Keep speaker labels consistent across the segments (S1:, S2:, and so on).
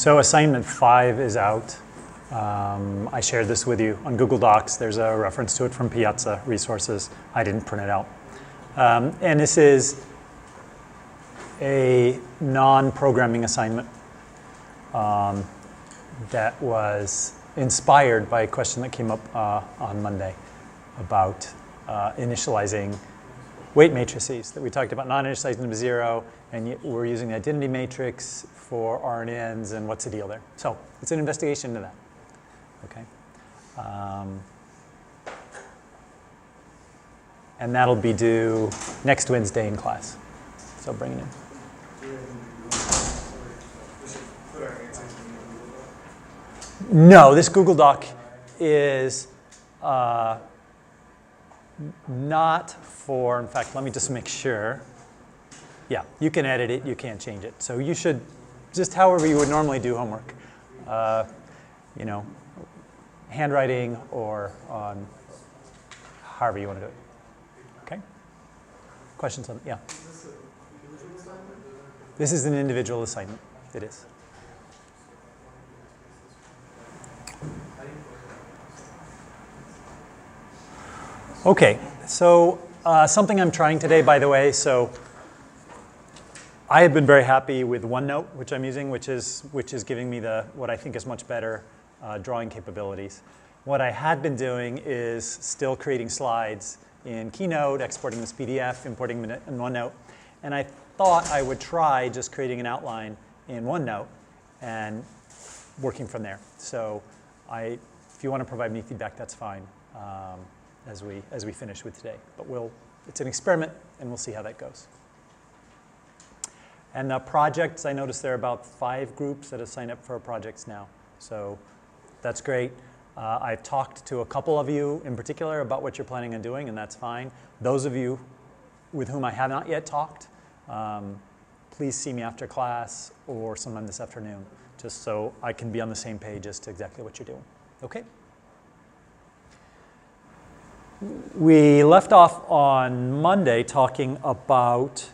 S1: So assignment 5 is out. I shared this with you on Google Docs. There's a reference to it from Piazza Resources. I didn't print it out. And this is a non-programming assignment that was inspired by a question that came up on Monday about initializing weight matrices that we talked about, non-initializing them to 0, and we're using the identity matrix for RNNs, and what's the deal there? So it's an investigation into that. Okay. And that'll be due next Wednesday in class. So bring it in. No, this Google Doc is not for, in fact, let me just make sure. Yeah, you can edit it, you can't change it. So you should, just however you would normally do homework, you know, handwriting or on however you want to do it. Okay? Questions on, yeah? This is an individual assignment. It is. Okay, so something I'm trying today, by the way, so I have been very happy with OneNote, which I'm using, which is giving me what I think is much better drawing capabilities. What I had been doing is still creating slides in Keynote, exporting this PDF, importing them in OneNote, and I thought I would try just creating an outline in OneNote and working from there. So if you want to provide me feedback, that's fine. As we finish with today. But it's an experiment, and we'll see how that goes. And the projects, I noticed there are about 5 groups that have signed up for projects now. So that's great. I've talked to a couple of you in particular about what you're planning on doing, and that's fine. Those of you with whom I have not yet talked, please see me after class or sometime this afternoon, just so I can be on the same page as to exactly what you're doing. Okay? We left off on Monday talking about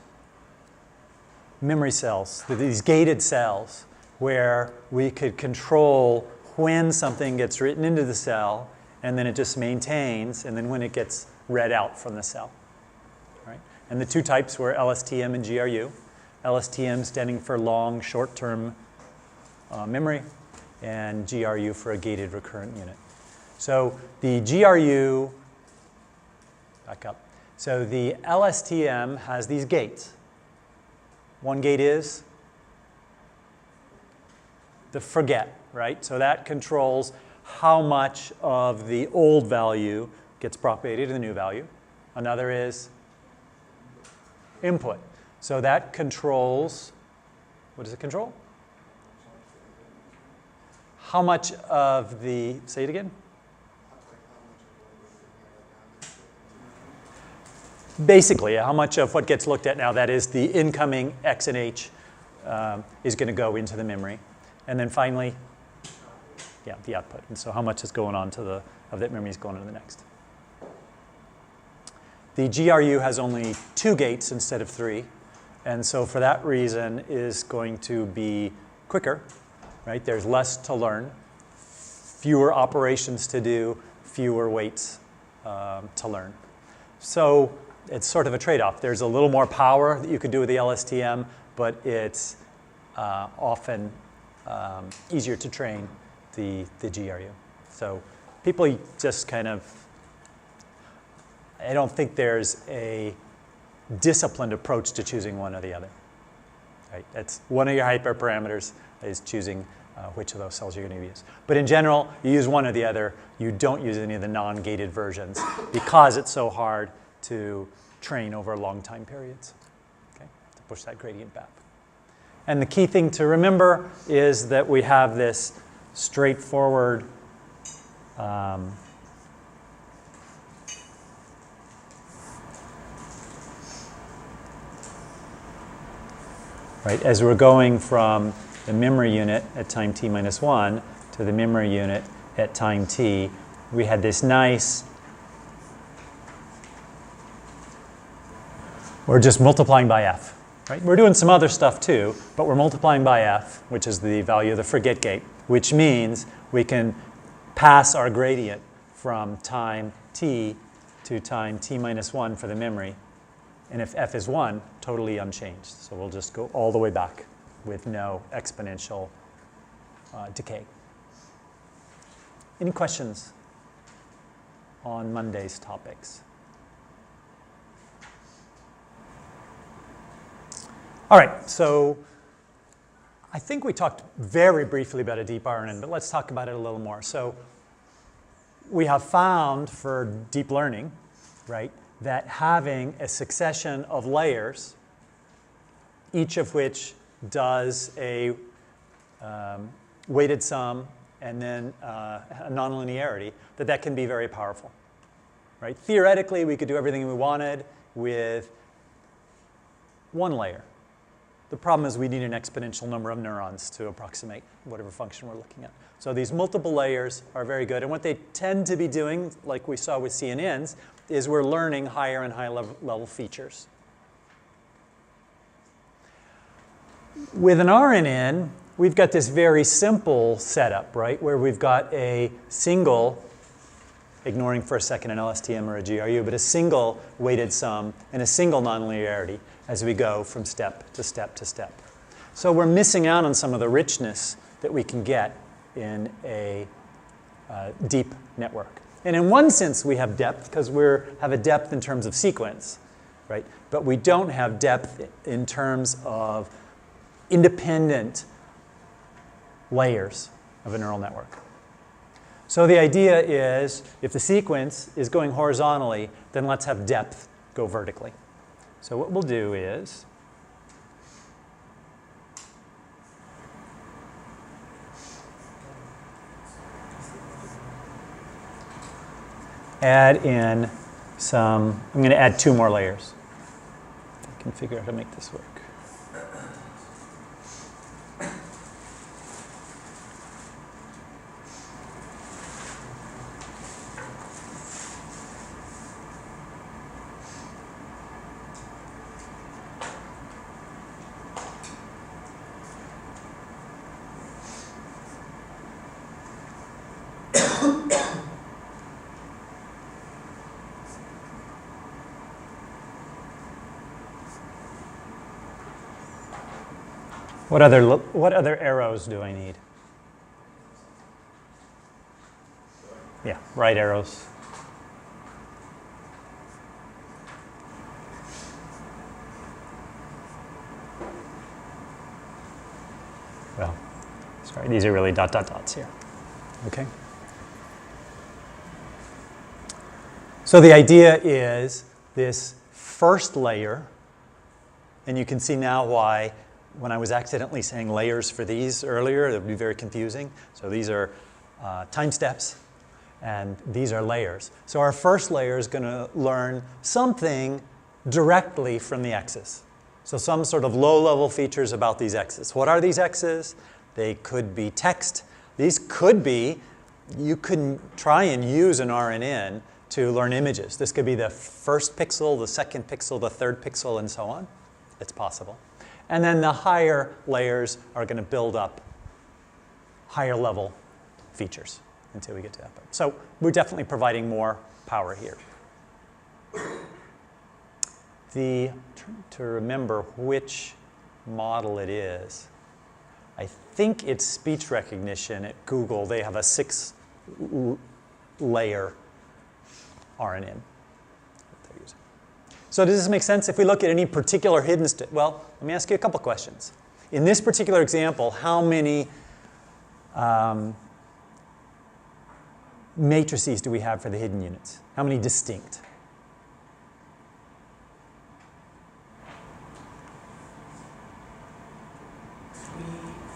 S1: memory cells, these gated cells, where we could control when something gets written into the cell, and then it just maintains, and then when it gets read out from the cell. Right? And the 2 types were LSTM and GRU. LSTM standing for long short-term memory, and GRU for a gated recurrent unit. So the GRU, back up. So the LSTM has these gates. One gate is the forget, right? So that controls how much of the old value gets propagated to the new value. Another is input. So that controls, what does it control? How much of the, say it again? Basically, how much of what gets looked at now, that is the incoming X and H, is going to go into the memory. And then finally, yeah, the output. And so how much is going on of that memory is going into the next. The GRU has only 2 gates instead of 3. And so for that reason is going to be quicker, right? There's less to learn, fewer operations to do, fewer weights to learn. So it's sort of a trade-off. There's a little more power that you could do with the LSTM, but it's often easier to train the GRU. So people just kind of, I don't think there's a disciplined approach to choosing one or the other. Right? That's one of your hyperparameters is choosing which of those cells you're going to use. But in general, you use one or the other. You don't use any of the non-gated versions because it's so hard to train over long time periods, okay, to push that gradient back. And the key thing to remember is that we have this straightforward right, as we're going from the memory unit at time t minus 1 to the memory unit at time t, we had this nice, we're just multiplying by f. Right? We're doing some other stuff too, but we're multiplying by f, which is the value of the forget gate, which means we can pass our gradient from time t to time t minus 1 for the memory. And if f is 1, totally unchanged. So we'll just go all the way back with no exponential decay. Any questions on Monday's topics? All right, so I think we talked very briefly about a deep RNN, but let's talk about it a little more. So we have found for deep learning, right, that having a succession of layers, each of which does a weighted sum and then a nonlinearity, that can be very powerful, right? Theoretically, we could do everything we wanted with one layer. The problem is we need an exponential number of neurons to approximate whatever function we're looking at. So these multiple layers are very good. And what they tend to be doing, like we saw with CNNs, is we're learning higher and higher level features. With an RNN, we've got this very simple setup, right, where we've got a single, ignoring for a second an LSTM or a GRU, but a single weighted sum and a single nonlinearity as we go from step to step to step. So we're missing out on some of the richness that we can get in a deep network. And in one sense, we have depth because we have a depth in terms of sequence, right? But we don't have depth in terms of independent layers of a neural network. So the idea is, if the sequence is going horizontally, then let's have depth go vertically. So what we'll do is add in some, I'm going to add 2 more layers. I can figure out how to make this work. What other arrows do I need? Yeah, right arrows. Well, sorry, these are really dot, dot, dots here. Okay. So the idea is this first layer, and you can see now why when I was accidentally saying layers for these earlier, it would be very confusing. So these are time steps, and these are layers. So our first layer is going to learn something directly from the x's. So some sort of low-level features about these x's. What are these x's? They could be text. These could be, you can try and use an RNN to learn images. This could be the first pixel, the second pixel, the third pixel, and so on. It's possible. And then the higher layers are going to build up higher level features until we get to that point. So we're definitely providing more power here. To remember which model it is, I think it's speech recognition at Google. They have a 6-layer RNN. So does this make sense? If we look at any particular hidden well, let me ask you a couple questions. In this particular example, how many matrices do we have for the hidden units? How many distinct?
S2: 3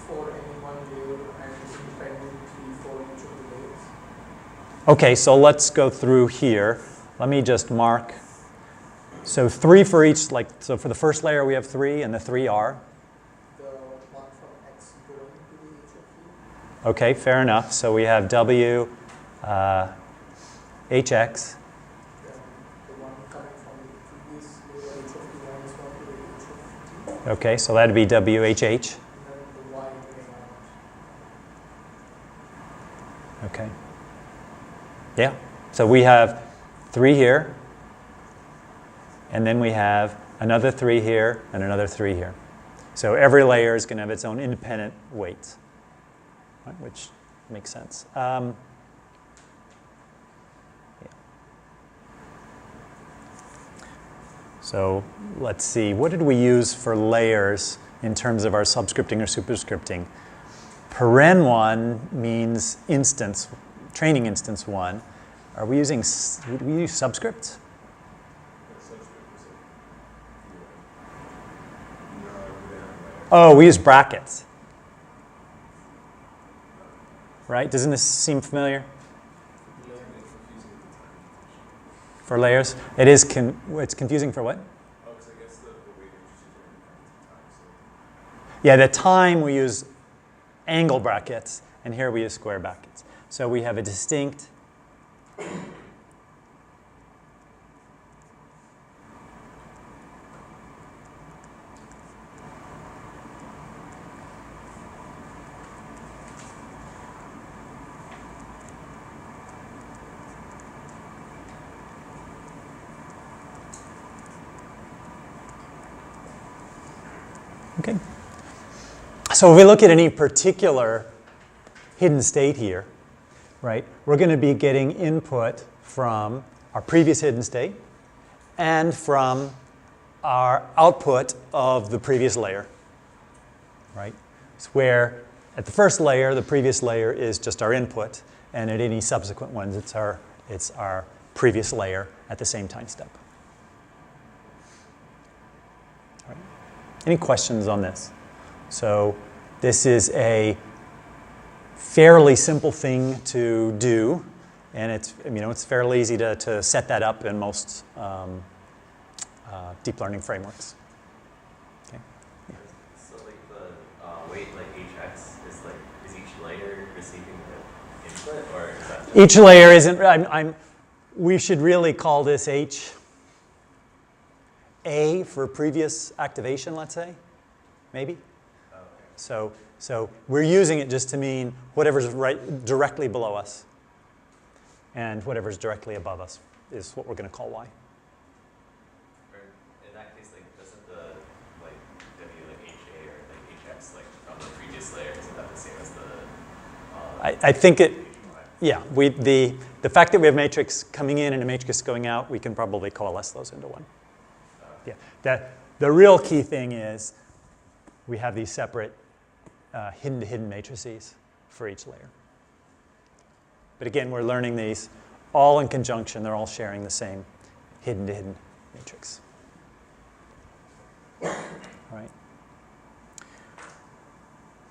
S2: for any one layer and independent 3 for each of the layers.
S1: Okay, so let's go through here. Let me just mark. So 3 for each, so for the first layer we have 3, and the 3 are?
S2: The one from X going to the HFE.
S1: Okay, fair enough. So we have W, HX.
S2: The one coming from the previous layer HFE minus 1 to the HFT.
S1: Okay, so that'd be WHH.
S2: and then the Y being orange.
S1: Okay. Yeah. So we have 3 here, and then we have another 3 here, and another 3 here. So every layer is going to have its own independent weights, right, which makes sense. Yeah. So let's see, what did we use for layers in terms of our subscripting or superscripting? Paren 1 means instance, training instance 1. Are we using, would we use subscripts? Oh, we use brackets. Right? Doesn't this seem familiar? For layers? It is, it's confusing for what?
S3: Oh, because I guess the way that you time, so.
S1: Yeah, the time we use angle brackets, and here we use square brackets. So we have a distinct okay. So if we look at any particular hidden state here, right, we're going to be getting input from our previous hidden state and from our output of the previous layer, right? It's where at the first layer, the previous layer is just our input, and at any subsequent ones, it's our previous layer at the same time step. All right. Any questions on this? So this is a fairly simple thing to do, and it's, it's fairly easy to set that up in most deep learning frameworks. Okay. Yeah.
S4: So like the weight, like HX, is each layer receiving the input, or is that?
S1: Each layer isn't. We should really call this A for previous activation, let's say, maybe.
S4: Oh, okay.
S1: So we're using it just to mean whatever's right directly below us, and whatever's directly above us is what we're going to call Y.
S4: Or in that case, like doesn't the W HA or HX from the previous layer, isn't that the same as the?
S1: I think it. Yeah, the fact that we have matrix coming in and a matrix going out, we can probably coalesce those into one. Yeah. The real key thing is we have these separate hidden-to-hidden matrices for each layer. But again, we're learning these all in conjunction. They're all sharing the same hidden-to-hidden matrix. All right.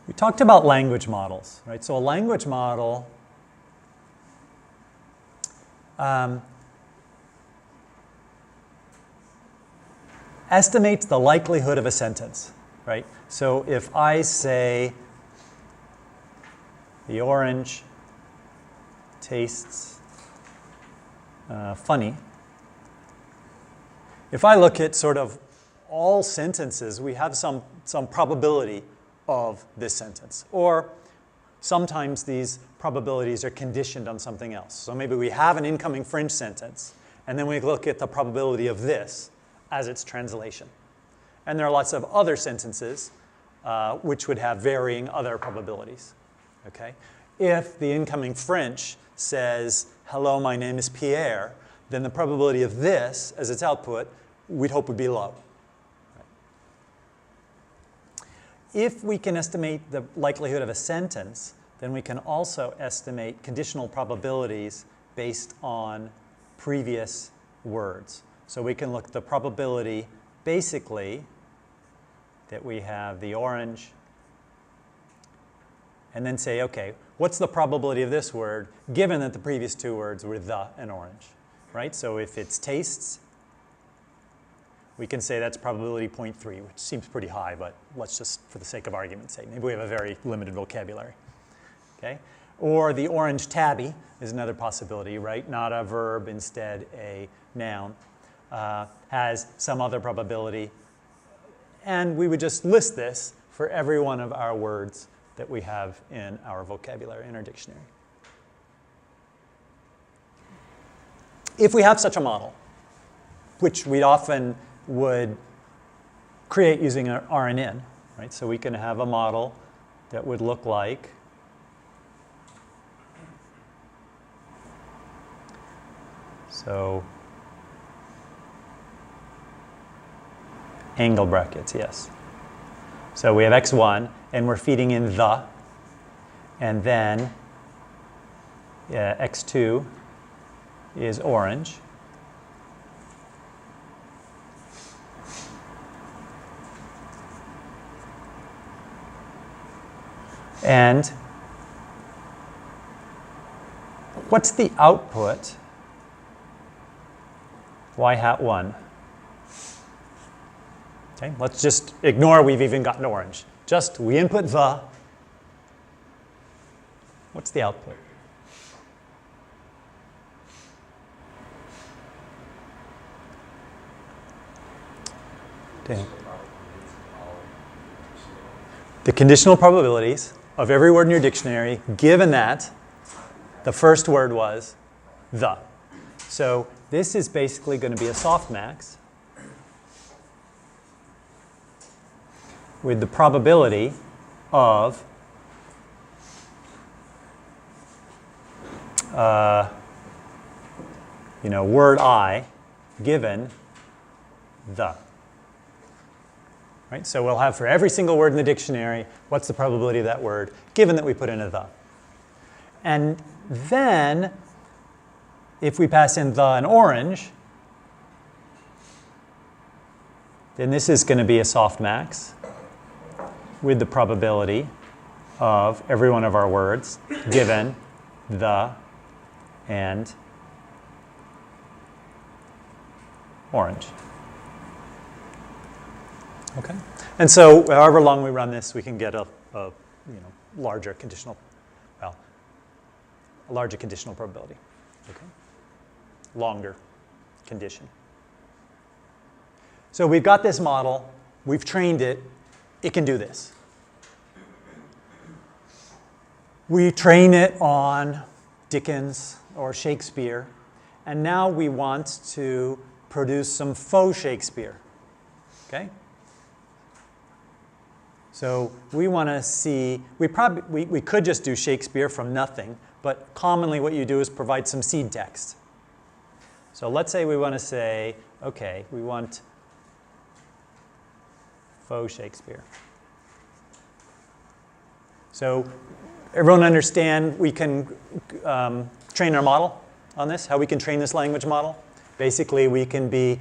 S1: We talked about language models, right? So a language model estimates the likelihood of a sentence, right? So if I say the orange tastes funny, if I look at sort of all sentences, we have some probability of this sentence. Or sometimes these probabilities are conditioned on something else. So maybe we have an incoming fringe sentence, and then we look at the probability of this as its translation. And there are lots of other sentences which would have varying other probabilities. Okay? If the incoming French says, hello, my name is Pierre, then the probability of this as its output, we'd hope would be low. Right? If we can estimate the likelihood of a sentence, then we can also estimate conditional probabilities based on previous words. So we can look at the probability, basically, that we have the orange, and then say, okay, what's the probability of this word, given that the previous two words were the and orange, right? So if it's tastes, we can say that's probability 0.3, which seems pretty high, but let's just, for the sake of argument's sake, maybe we have a very limited vocabulary, okay? Or the orange tabby is another possibility, right? Not a verb, instead a noun. Has some other probability, And we would just list this for every one of our words that we have in our vocabulary, in our dictionary. If we have such a model, which we often would create using an RNN, right? So we can have a model that would look like angle brackets, yes. So we have x1, and we're feeding in the, and then x2 is orange. And what's the output? Y hat 1. Okay, let's just ignore we've even gotten orange. Just we input the. What's the output? Okay. The conditional probabilities of every word in your dictionary, given that the first word was the. So this is basically going to be a softmax with the probability of word I given the. Right? So we'll have for every single word in the dictionary, what's the probability of that word, given that we put in a the. And then, if we pass in the and orange, then this is going to be a softmax with the probability of every one of our words given the and orange. Okay, and so however long we run this, we can get a larger conditional, a larger conditional probability. Okay, longer condition. So we've got this model, we've trained it, it can do this. We train it on Dickens or Shakespeare, and now we want to produce some faux Shakespeare. Okay? So we want to see, we could just do Shakespeare from nothing, but commonly what you do is provide some seed text. So let's say we want to say, okay, we want faux Shakespeare. So everyone understand we can train our model on this, how we can train this language model? Basically, we can be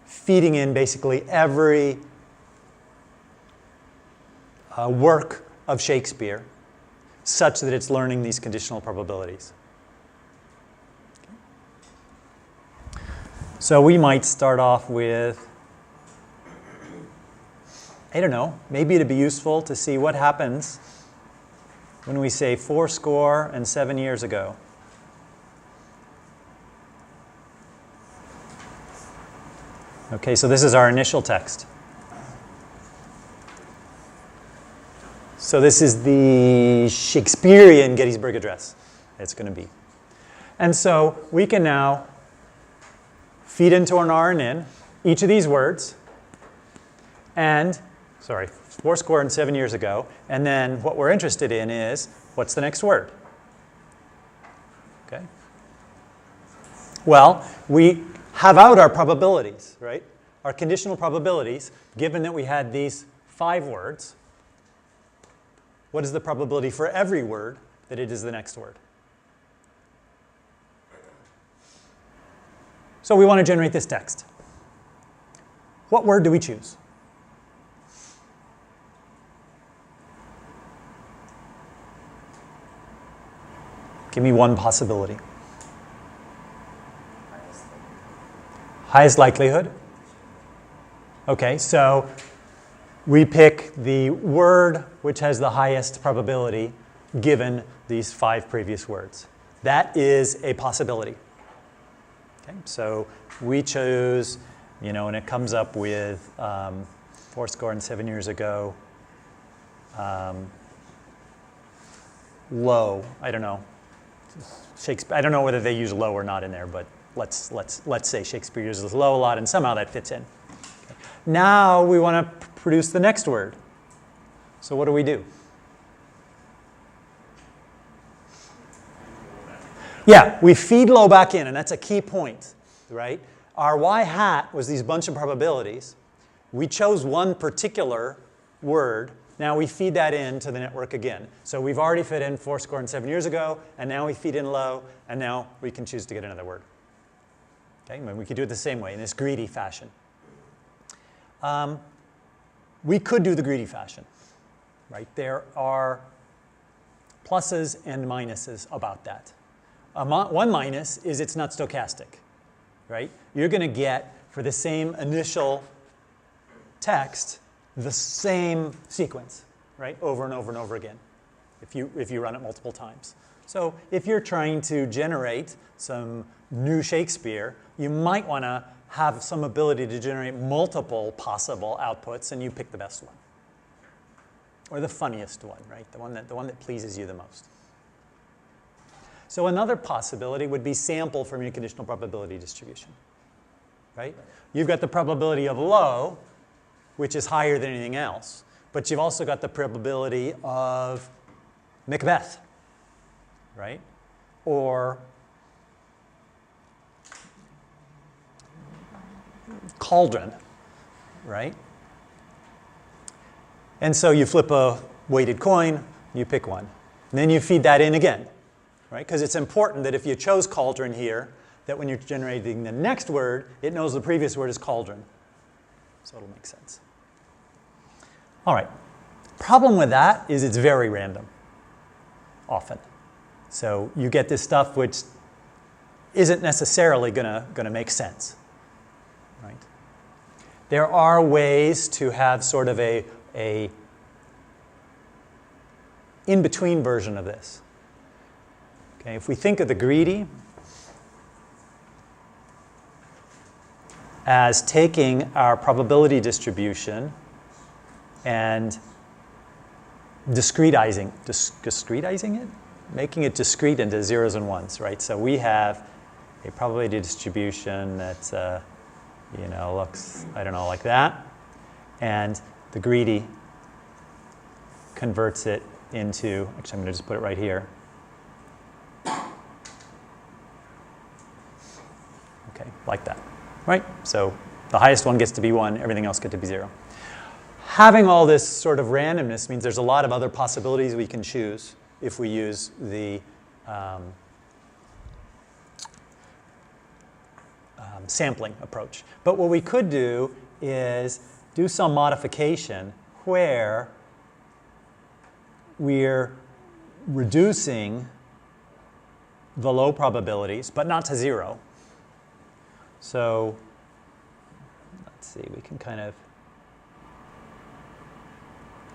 S1: feeding in basically every work of Shakespeare such that it's learning these conditional probabilities. So we might start off with, I don't know, maybe it'd be useful to see what happens when we say 70 years ago. Okay, so this is our initial text. So this is the Shakespearean Gettysburg Address it's going to be. And so we can now feed into an RNN each of these words, and, 7 years ago, and then what we're interested in is, what's the next word? Okay. Well, we have out our probabilities, right? Our conditional probabilities, given that we had these 5 words. What is the probability for every word that it is the next word? So we want to generate this text. What word do we choose? Give me one possibility. Highest likelihood? Okay, so we pick the word which has the highest probability given these 5 previous words. That is a possibility. Okay, so we chose, and it comes up with fourscore and 7 years ago. Low, I don't know. Shakespeare, I don't know whether they use low or not in there, but let's say Shakespeare uses low a lot, and somehow that fits in. Okay. Now we want to produce the next word. So what do? Yeah, we feed low back in, and that's a key point, right? Our y hat was these bunch of probabilities. We chose one particular word. Now we feed that into the network again. So we've already fit in fourscore and 7 years ago, and now we feed in low, and now we can choose to get another word. Okay, and we could do it the same way, in this greedy fashion. We could do the greedy fashion, right? There are pluses and minuses about that. One minus is it's not stochastic, right? You're going to get, for the same initial text, the same sequence, right? Over and over and over again, if you run it multiple times. So if you're trying to generate some new Shakespeare, you might want to have some ability to generate multiple possible outputs, and you pick the best one. Or the funniest one, right? The one that pleases you the most. So another possibility would be sample from your conditional probability distribution, right? You've got the probability of low, which is higher than anything else, but you've also got the probability of Macbeth, right? Or cauldron, right? And so you flip a weighted coin, you pick one. And then you feed that in again, right? Because it's important that if you chose cauldron here, that when you're generating the next word, it knows the previous word is cauldron. So it'll make sense. All right. Problem with that is it's very random, often. So you get this stuff which isn't necessarily gonna make sense, right? There are ways to have sort of a in-between version of this. Okay, if we think of the greedy as taking our probability distribution and discretizing it? Making it discrete into zeros and ones, right? So we have a probability distribution that's, looks, I don't know, like that. And the greedy converts it into, actually I'm going to just put it right here. Okay, like that, right? So the highest one gets to be 1, everything else gets to be 0. Having all this sort of randomness means there's a lot of other possibilities we can choose if we use the sampling approach. But what we could do is do some modification where we're reducing the low probabilities, but not to 0. So let's see, we can kind of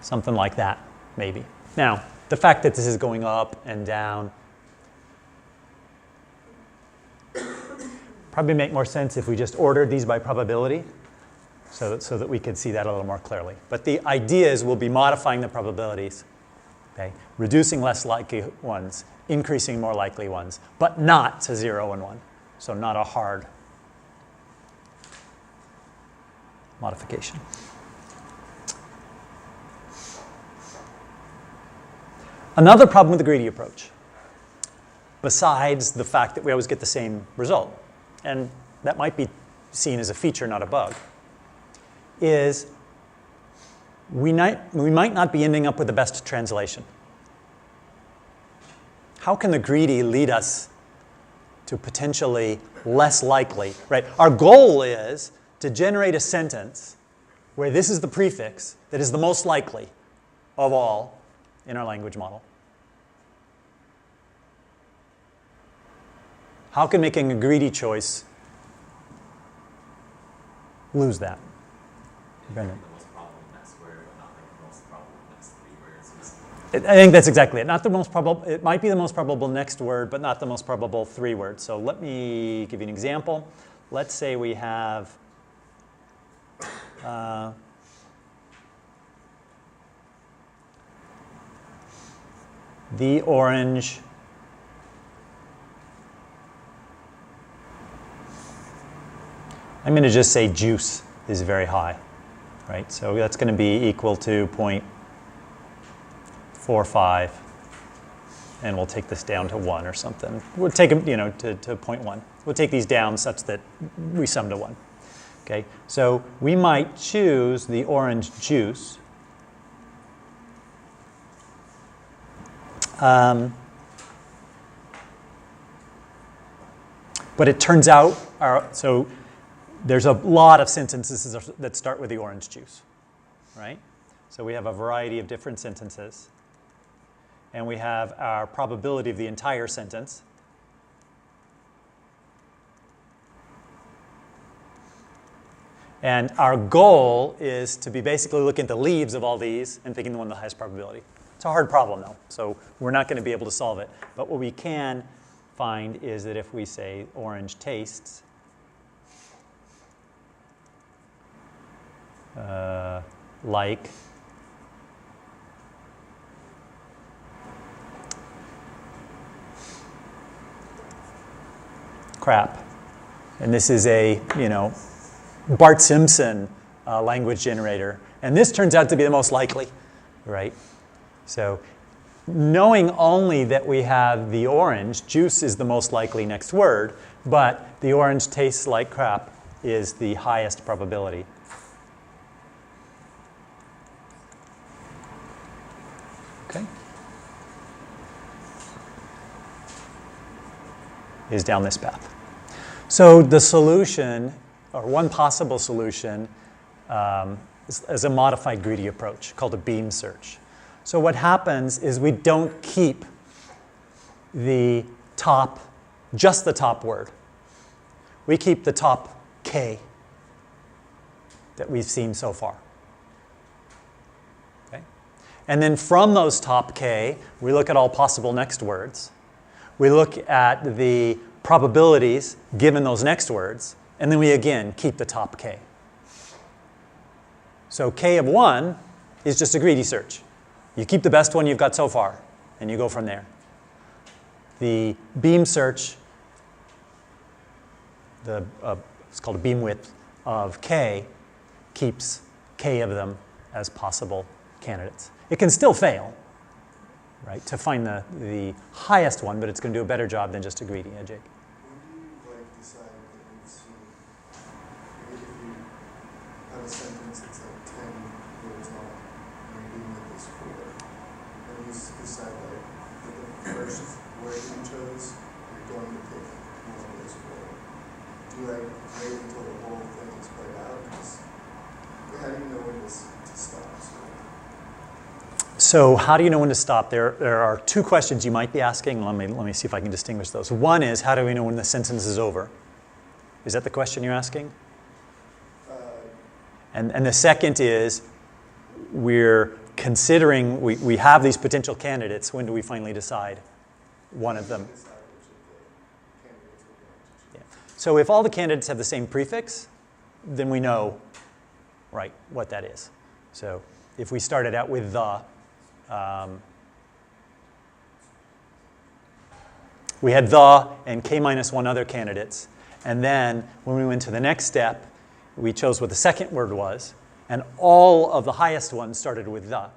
S1: something like that, maybe. Now, the fact that this is going up and down probably make more sense if we just ordered these by probability so that we could see that a little more clearly. But the idea is we'll be modifying the probabilities, okay? Reducing less likely ones, increasing more likely ones, but not to 0 and 1. So not a hard modification. Another problem with the greedy approach, besides the fact that we always get the same result, and that might be seen as a feature, not a bug, is we might not be ending up with the best translation. How can the greedy lead us to potentially less likely, right? Our goal is to generate a sentence where this is the prefix that is the most likely of all in our language model. How can making a greedy choice lose that? Brendan.
S4: The most probable next word, but not like the most probable next 3 words.
S1: I think that's exactly it. Not the most probable. It might be the most probable next word, but not the most probable 3 words. So let me give you an example. Let's say we have the orange I'm going to just say juice is very high, right? So that's going to be equal to 0.45, and we'll take this down to 1 or something. We'll take them, to 0.1. We'll take these down such that we sum to 1. Okay, so we might choose the orange juice. But it turns out, so there's a lot of sentences that start with the orange juice, right? So we have a variety of different sentences. And we have our probability of the entire sentence. And our goal is to be basically looking at the leaves of all these and picking the one with the highest probability. It's a hard problem, though, so we're not going to be able to solve it. But what we can find is that if we say orange tastes like crap, and this is a, Bart Simpson language generator, and this turns out to be the most likely, right? So knowing only that we have the orange, juice is the most likely next word, but the orange tastes like crap is the highest probability. Okay? Is down this path. So the solution, or one possible solution, is a modified greedy approach called a beam search. So what happens is we don't keep just the top word. We keep the top K that we've seen so far. Okay? And then from those top K, we look at all possible next words. We look at the probabilities given those next words, and then we again keep the top K. So K of 1 is just a greedy search. You keep the best one you've got so far, and you go from there. The beam search, it's called a beam width of K, keeps K of them as possible candidates. It can still fail, right, to find the highest one, but it's going to do a better job than just a greedy, Jake.
S3: When do you decide that you've seen, if you have a sentence that's like 10 words long, and you're doing it this 4, and you decide that the first word you chose, you're going to pick one of those 4. Do you wait until the whole thing is played out? Because how do you know when to stop?
S1: So how do you know when to stop? There are 2 questions you might be asking. Let me see if I can distinguish those. One is, how do we know when the sentence is over? Is that the question you're asking? And the second is, we're considering, we have these potential candidates. When do we finally decide one of them? Yeah. So if all the candidates have the same prefix, then we know, right, what that is. So if we started out with the, we had the and K minus 1 other candidates. And then when we went to the next step, we chose what the second word was. And all of the highest ones started with the.
S3: Oh,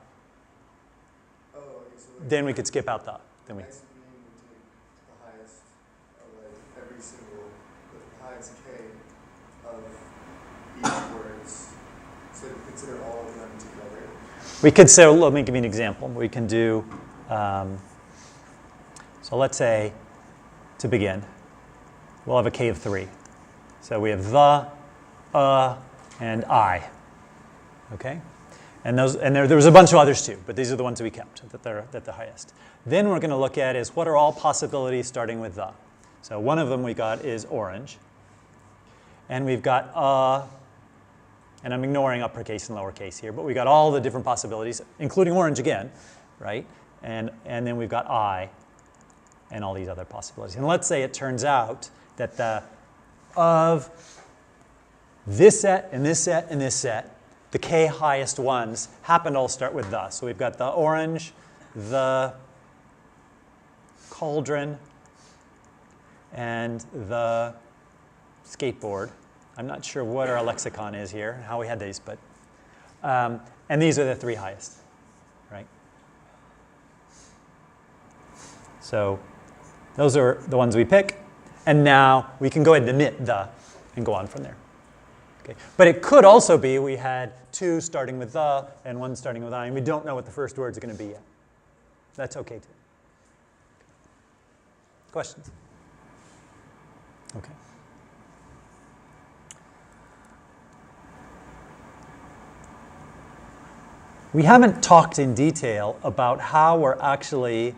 S3: okay, so
S1: Then we could skip out the. Then we.
S3: next meaning would take the highest of like every single, the highest K of each words. So consider all of them together.
S1: We could say, let me give you an example. We can do, so let's say, to begin, we'll have a K of 3. So we have the, and I. Okay? And there was a bunch of others too, but these are the ones that we kept, that they're the highest. Then we're going to look at is what are all possibilities starting with the. So one of them we got is orange. And we've got and I'm ignoring uppercase and lowercase here, but we got all the different possibilities, including orange again, right? And then we've got I and all these other possibilities. And let's say it turns out that of this set and this set and this set, the K highest ones happen to all start with the. So we've got the orange, the cauldron, and the skateboard. I'm not sure what our lexicon is here, how we had these, but and these are the three highest, right? So those are the ones we pick, and now we can go ahead and omit the and go on from there. Okay. But it could also be we had two starting with the and one starting with I, and we don't know what the first words are going to be yet. That's okay too. Questions? Okay. We haven't talked in detail about how we're actually,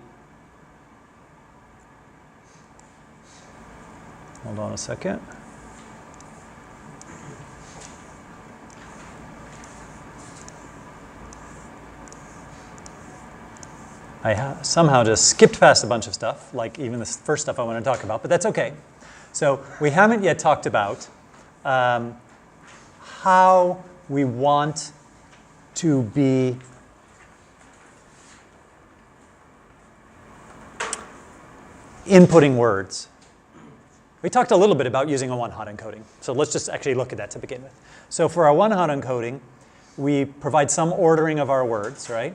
S1: hold on a second. I somehow just skipped past a bunch of stuff, like even the first stuff I want to talk about, but that's okay. So we haven't yet talked about how we want to be inputting words. We talked a little bit about using a one-hot encoding, so let's just actually look at that to begin with. So for our one-hot encoding, we provide some ordering of our words, right?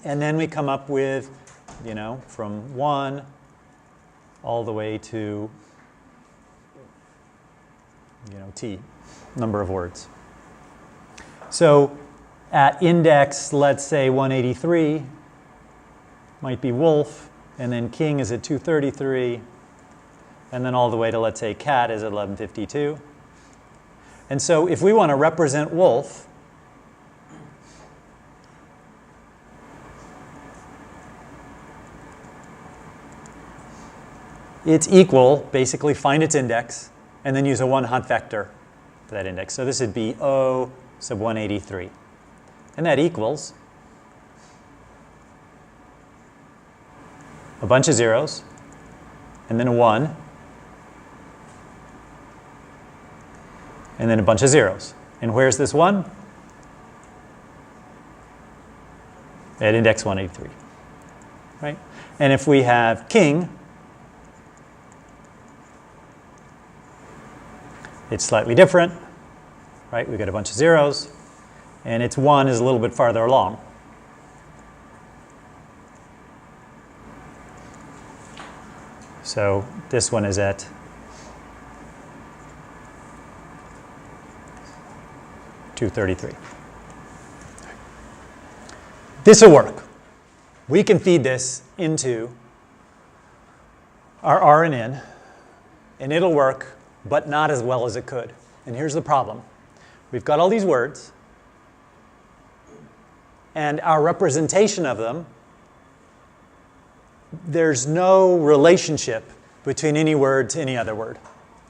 S1: And then we come up with, you know, from 1 all the way to, you know, T, number of words. So at index, let's say 183, might be wolf, and then king is at 233, and then all the way to, let's say, cat is at 1152. And so if we want to represent wolf, it's equal, basically find its index, and then use a one-hot vector for that index. So this would be O sub 183. And that equals a bunch of zeros, and then a 1, and then a bunch of zeros. And where's this 1? At index 183, right? And if we have king, it's slightly different, right? We've got a bunch of zeros, and its 1 is a little bit farther along. So this one is at 233. This will work. We can feed this into our R and N, and it'll work, but not as well as it could. And here's the problem. We've got all these words, and our representation of them, there's no relationship between any word to any other word,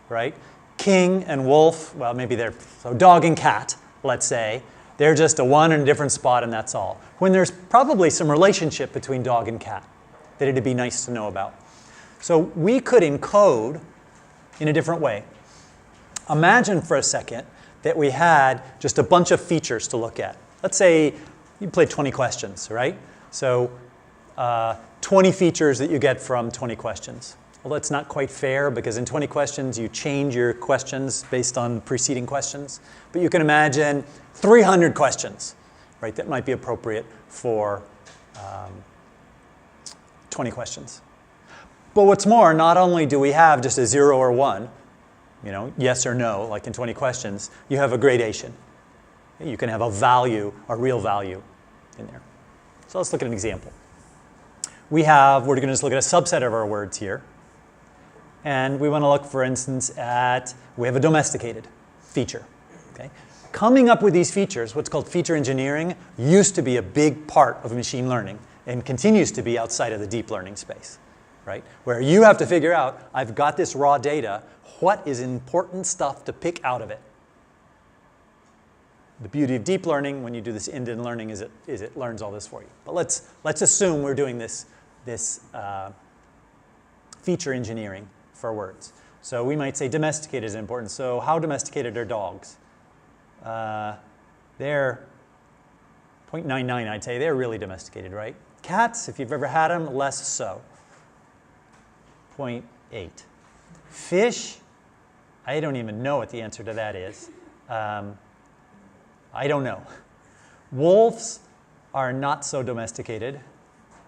S1: right? King and wolf, well, maybe they're, so dog and cat, let's say, they're just a 1 in a different spot, and that's all. When there's probably some relationship between dog and cat that it'd be nice to know about. So we could encode in a different way. Imagine for a second that we had just a bunch of features to look at. Let's say you played 20 questions, right? So 20 features that you get from 20 questions. Well, that's not quite fair because in 20 questions you change your questions based on preceding questions. But you can imagine 300 questions, right, that might be appropriate for 20 questions. But what's more, not only do we have just a 0 or 1, you know, yes or no, like in 20 questions, you have a gradation. You can have a value, a real value in there. So let's look at an example. We're going to just look at a subset of our words here. And we want to look, for instance, at, we have a domesticated feature. Okay? Coming up with these features, what's called feature engineering, used to be a big part of machine learning and continues to be outside of the deep learning space, right? Where you have to figure out, I've got this raw data, what is important stuff to pick out of it? The beauty of deep learning when you do this end-to-end learning is it learns all this for you. But let's assume we're doing this feature engineering for words. So we might say domesticated is important. So how domesticated are dogs? They're 0.99, I'd say. They're really domesticated, right? Cats, if you've ever had them, less so. 0.8. Fish, I don't even know what the answer to that is. I don't know. Wolves are not so domesticated,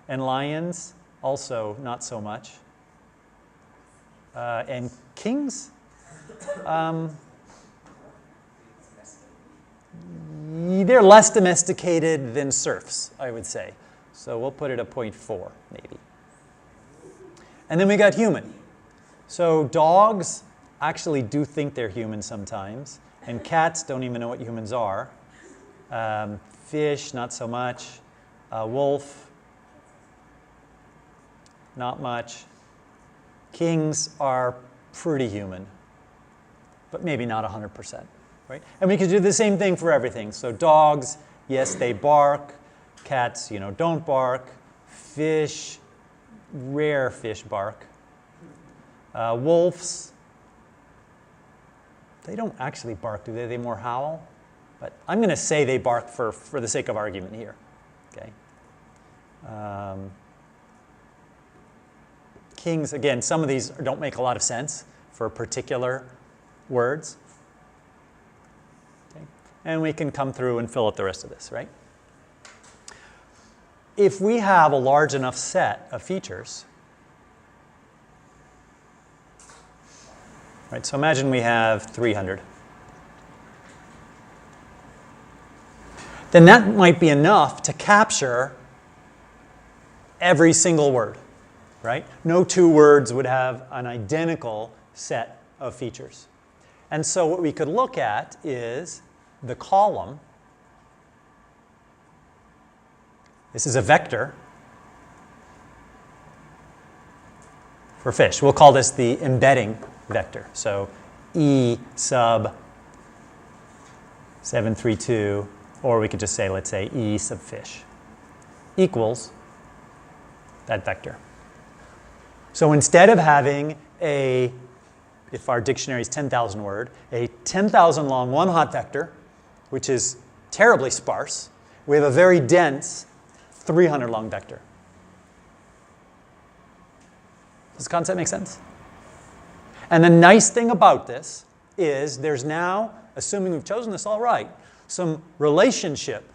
S1: and lions also not so much. And kings? They're less domesticated than serfs, I would say. So we'll put it at 0.4, maybe. And then we got human. So dogs actually do think they're human sometimes, and cats don't even know what humans are. Fish, not so much. Wolf, not much. Kings are pretty human, but maybe not 100%, right? And we could do the same thing for everything. So dogs, yes, they bark. Cats, don't bark. Fish, rare fish bark. Wolves, they don't actually bark, do they? They more howl. But I'm going to say they bark for the sake of argument here. Okay. Kings, again, some of these don't make a lot of sense for particular words. Okay. And we can come through and fill out the rest of this, right? If we have a large enough set of features, right, so imagine we have 300. Then that might be enough to capture every single word, right? No two words would have an identical set of features. And so what we could look at is the column. This is a vector for fish. We'll call this the embedding vector. So E sub 732, or we could just say, let's say, E sub fish equals that vector. So instead of having if our dictionary is 10,000 word, a 10,000 long one-hot vector, which is terribly sparse, we have a very dense 300 long vector. Does the concept make sense? And the nice thing about this is there's now, assuming we've chosen this all right, some relationship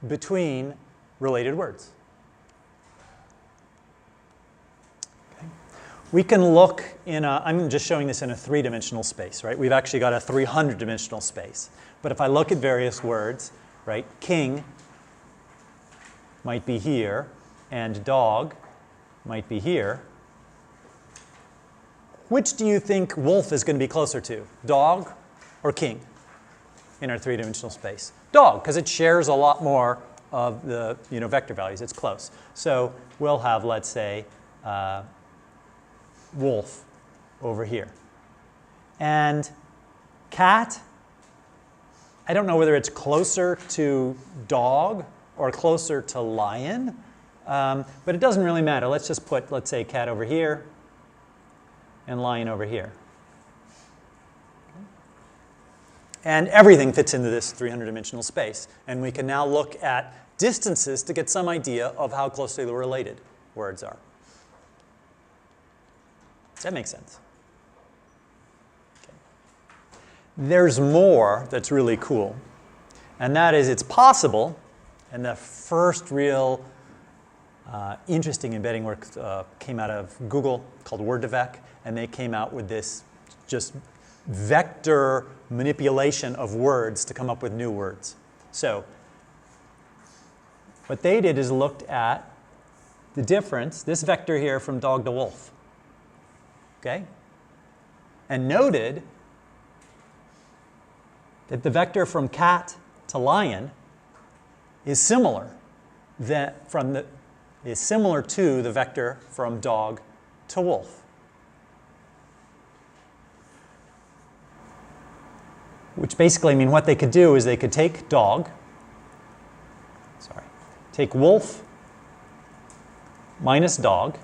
S1: between related words. Okay. We can look I'm just showing this in a 3-dimensional space, right? We've actually got a 300-dimensional space. But if I look at various words, right, king might be here, and dog might be here. Which do you think wolf is going to be closer to, dog or king in our 3-dimensional space? Dog, because it shares a lot more of the vector values. It's close. So we'll have, let's say, wolf over here. And cat, I don't know whether it's closer to dog or closer to lion, but it doesn't really matter. Let's just put, let's say, cat over here and lion over here. And everything fits into this 300-dimensional space. And we can now look at distances to get some idea of how closely related words are. Does that make sense? Okay. There's more that's really cool. And that is it's possible, and the first real interesting embedding work came out of Google called Word2Vec, and they came out with this just vector manipulation of words to come up with new words. So what they did is looked at the difference, this vector here from dog to wolf, okay? And noted that the vector from cat to lion is similar to the vector from dog to wolf. Which basically mean what they could do is they could take take wolf minus dog,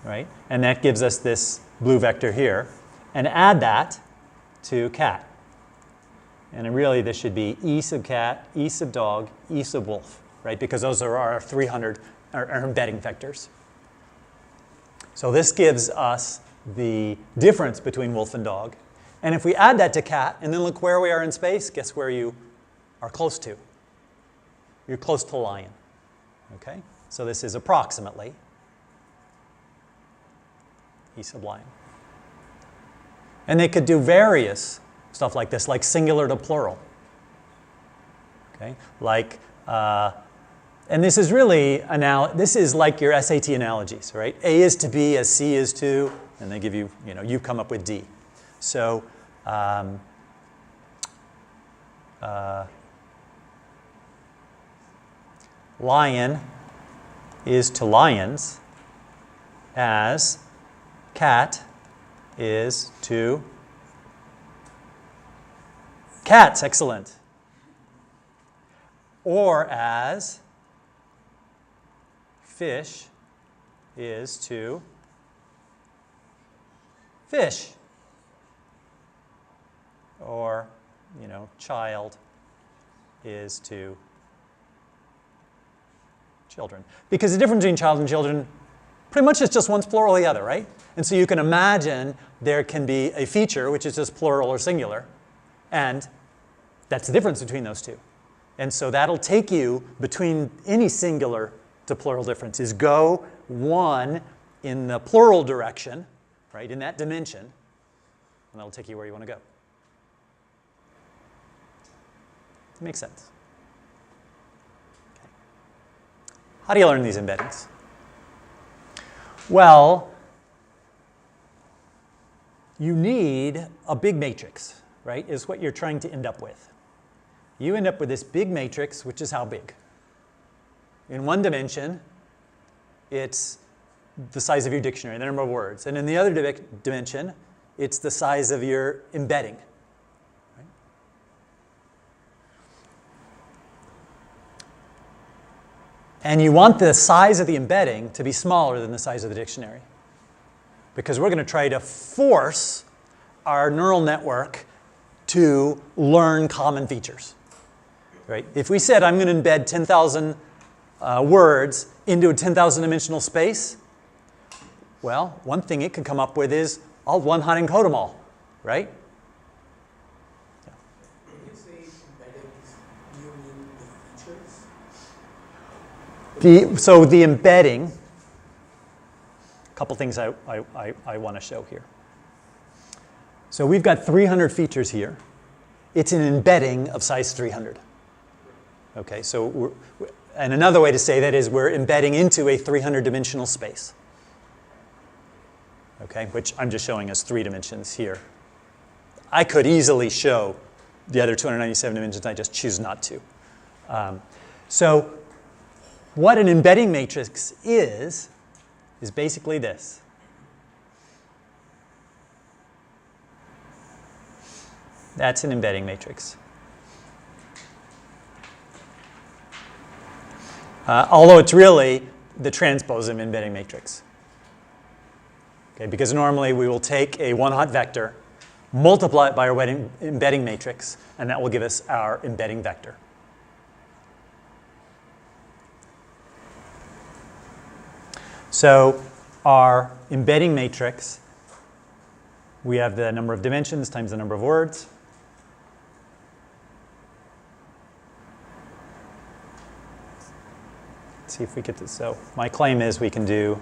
S1: right? And that gives us this blue vector here, and add that to cat. And really this should be E sub cat, E sub dog, E sub wolf. right? Because those are our 300, our embedding vectors. So this gives us the difference between wolf and dog. And if we add that to cat, and then look where we are in space, guess where you are close to? You're close to lion. Okay? So this is approximately E sub lion. And they could do various stuff like this, like singular to plural. Okay? Like, and this is really, this is like your SAT analogies, right? A is to B as C is to, and they give you, you come up with D. So, lion is to lions as cat is to cats. Excellent. Or as fish is to fish. Or, child is to children. Because the difference between child and children pretty much is just one's plural or the other, right? And so you can imagine there can be a feature which is just plural or singular, and that's the difference between those two. And so that'll take you between any singular to plural differences. Go one in the plural direction, right, in that dimension, and that'll take you where you want to go. Makes sense. Okay. How do you learn these embeddings? Well, you need a big matrix, right, is what you're trying to end up with. You end up with this big matrix, which is how big? In one dimension, it's the size of your dictionary, the number of words. And in the other dimension, it's the size of your embedding. Right? And you want the size of the embedding to be smaller than the size of the dictionary. Because we're going to try to force our neural network to learn common features. Right? If we said, I'm going to embed 10,000 words into a 10,000 dimensional space, well, one thing it could come up with is, I'll one-hot encode them all, right? Yeah.
S2: When you say embeddings, do you mean the features?
S1: So the embedding, a couple things I want to show here. So we've got 300 features here. It's an embedding of size 300. Okay, so and another way to say that is we're embedding into a 300-dimensional space. Okay, which I'm just showing us 3 dimensions here. I could easily show the other 297 dimensions, I just choose not to. So what an embedding matrix is basically this. That's an embedding matrix. Although it's really the transpose of embedding matrix. Okay, because normally we will take a one-hot vector, multiply it by our embedding matrix, and that will give us our embedding vector. So our embedding matrix, we have the number of dimensions times the number of words. Let's see if we get this. So my claim is we can do.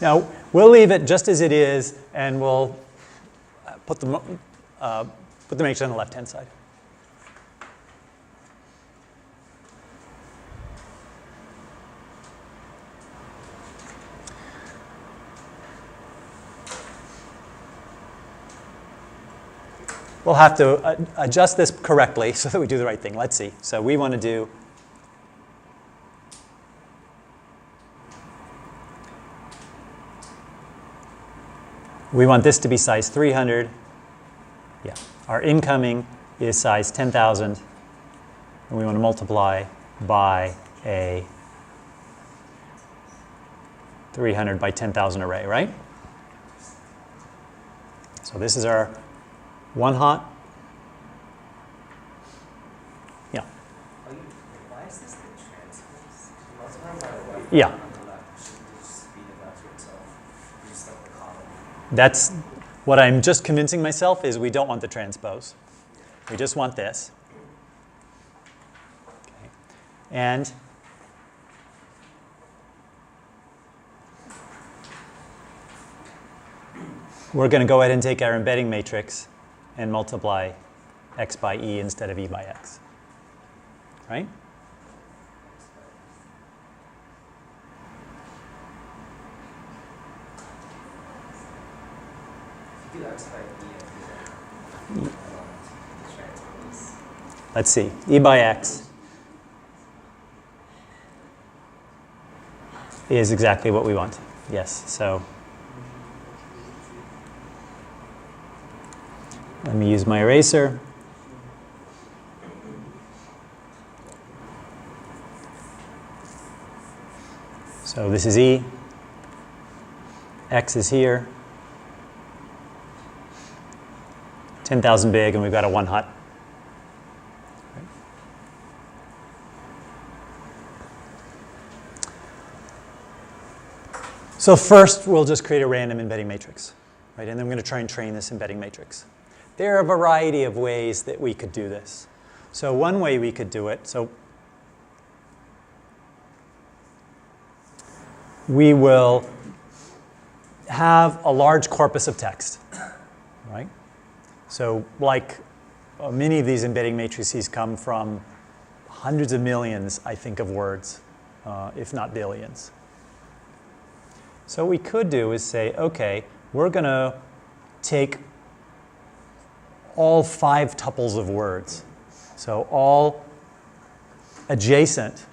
S1: Now, we'll leave it just as it is, and we'll put the matrix on the left-hand side. We'll have to adjust this correctly so that we do the right thing. Let's see. So we want to do we want this to be size 300. Yeah. Our incoming is size 10,000. And we want to multiply by a 300 by 10,000 array, right? So this is our one hot. Yeah. Yeah.
S5: On the left, should we just feed it back to itself? Restart the column.
S1: That's what I'm just convincing myself is we don't want the transpose. We just want this. Okay. And we're going to go ahead and take our embedding matrix and multiply x by e instead of e by x. Right?
S5: Do x by e and transpose.
S1: Let's see. E by x is exactly what we want. Yes. So let me use my eraser. So this is E. X is here. 10,000 big, and we've got a 1 hot. So first, we'll just create a random embedding matrix, right? And then I'm going to try and train this embedding matrix. There are a variety of ways that we could do this. So one way we could do it, so we will have a large corpus of text, right? So like many of these embedding matrices come from hundreds of millions, I think, of words, if not billions. So what we could do is say, okay, we're going to take all 5 tuples of words. So all adjacent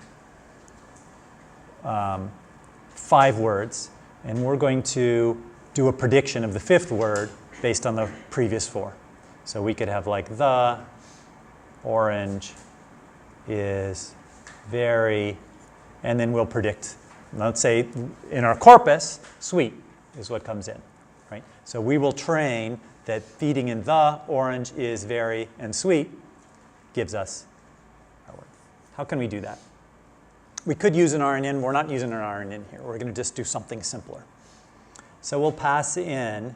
S1: 5 words, and we're going to do a prediction of the 5th word based on the previous 4. So we could have like the orange is very, and then we'll predict, let's say in our corpus, sweet is what comes in, right? So we will train that feeding in the orange is very and sweet gives us our word. How can we do that? We could use an RNN. We're not using an RNN here. We're going to just do something simpler. So we'll pass in,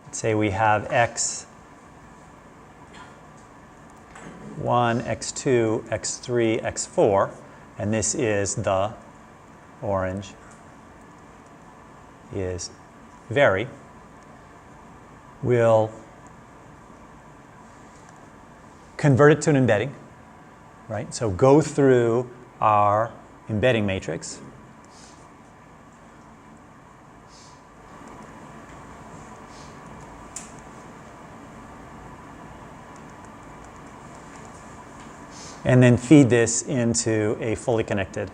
S1: let's say we have x1, x2, x3, x4, and this is the orange is very. We'll convert it to an embedding, right? So go through our embedding matrix. And then feed this into a fully connected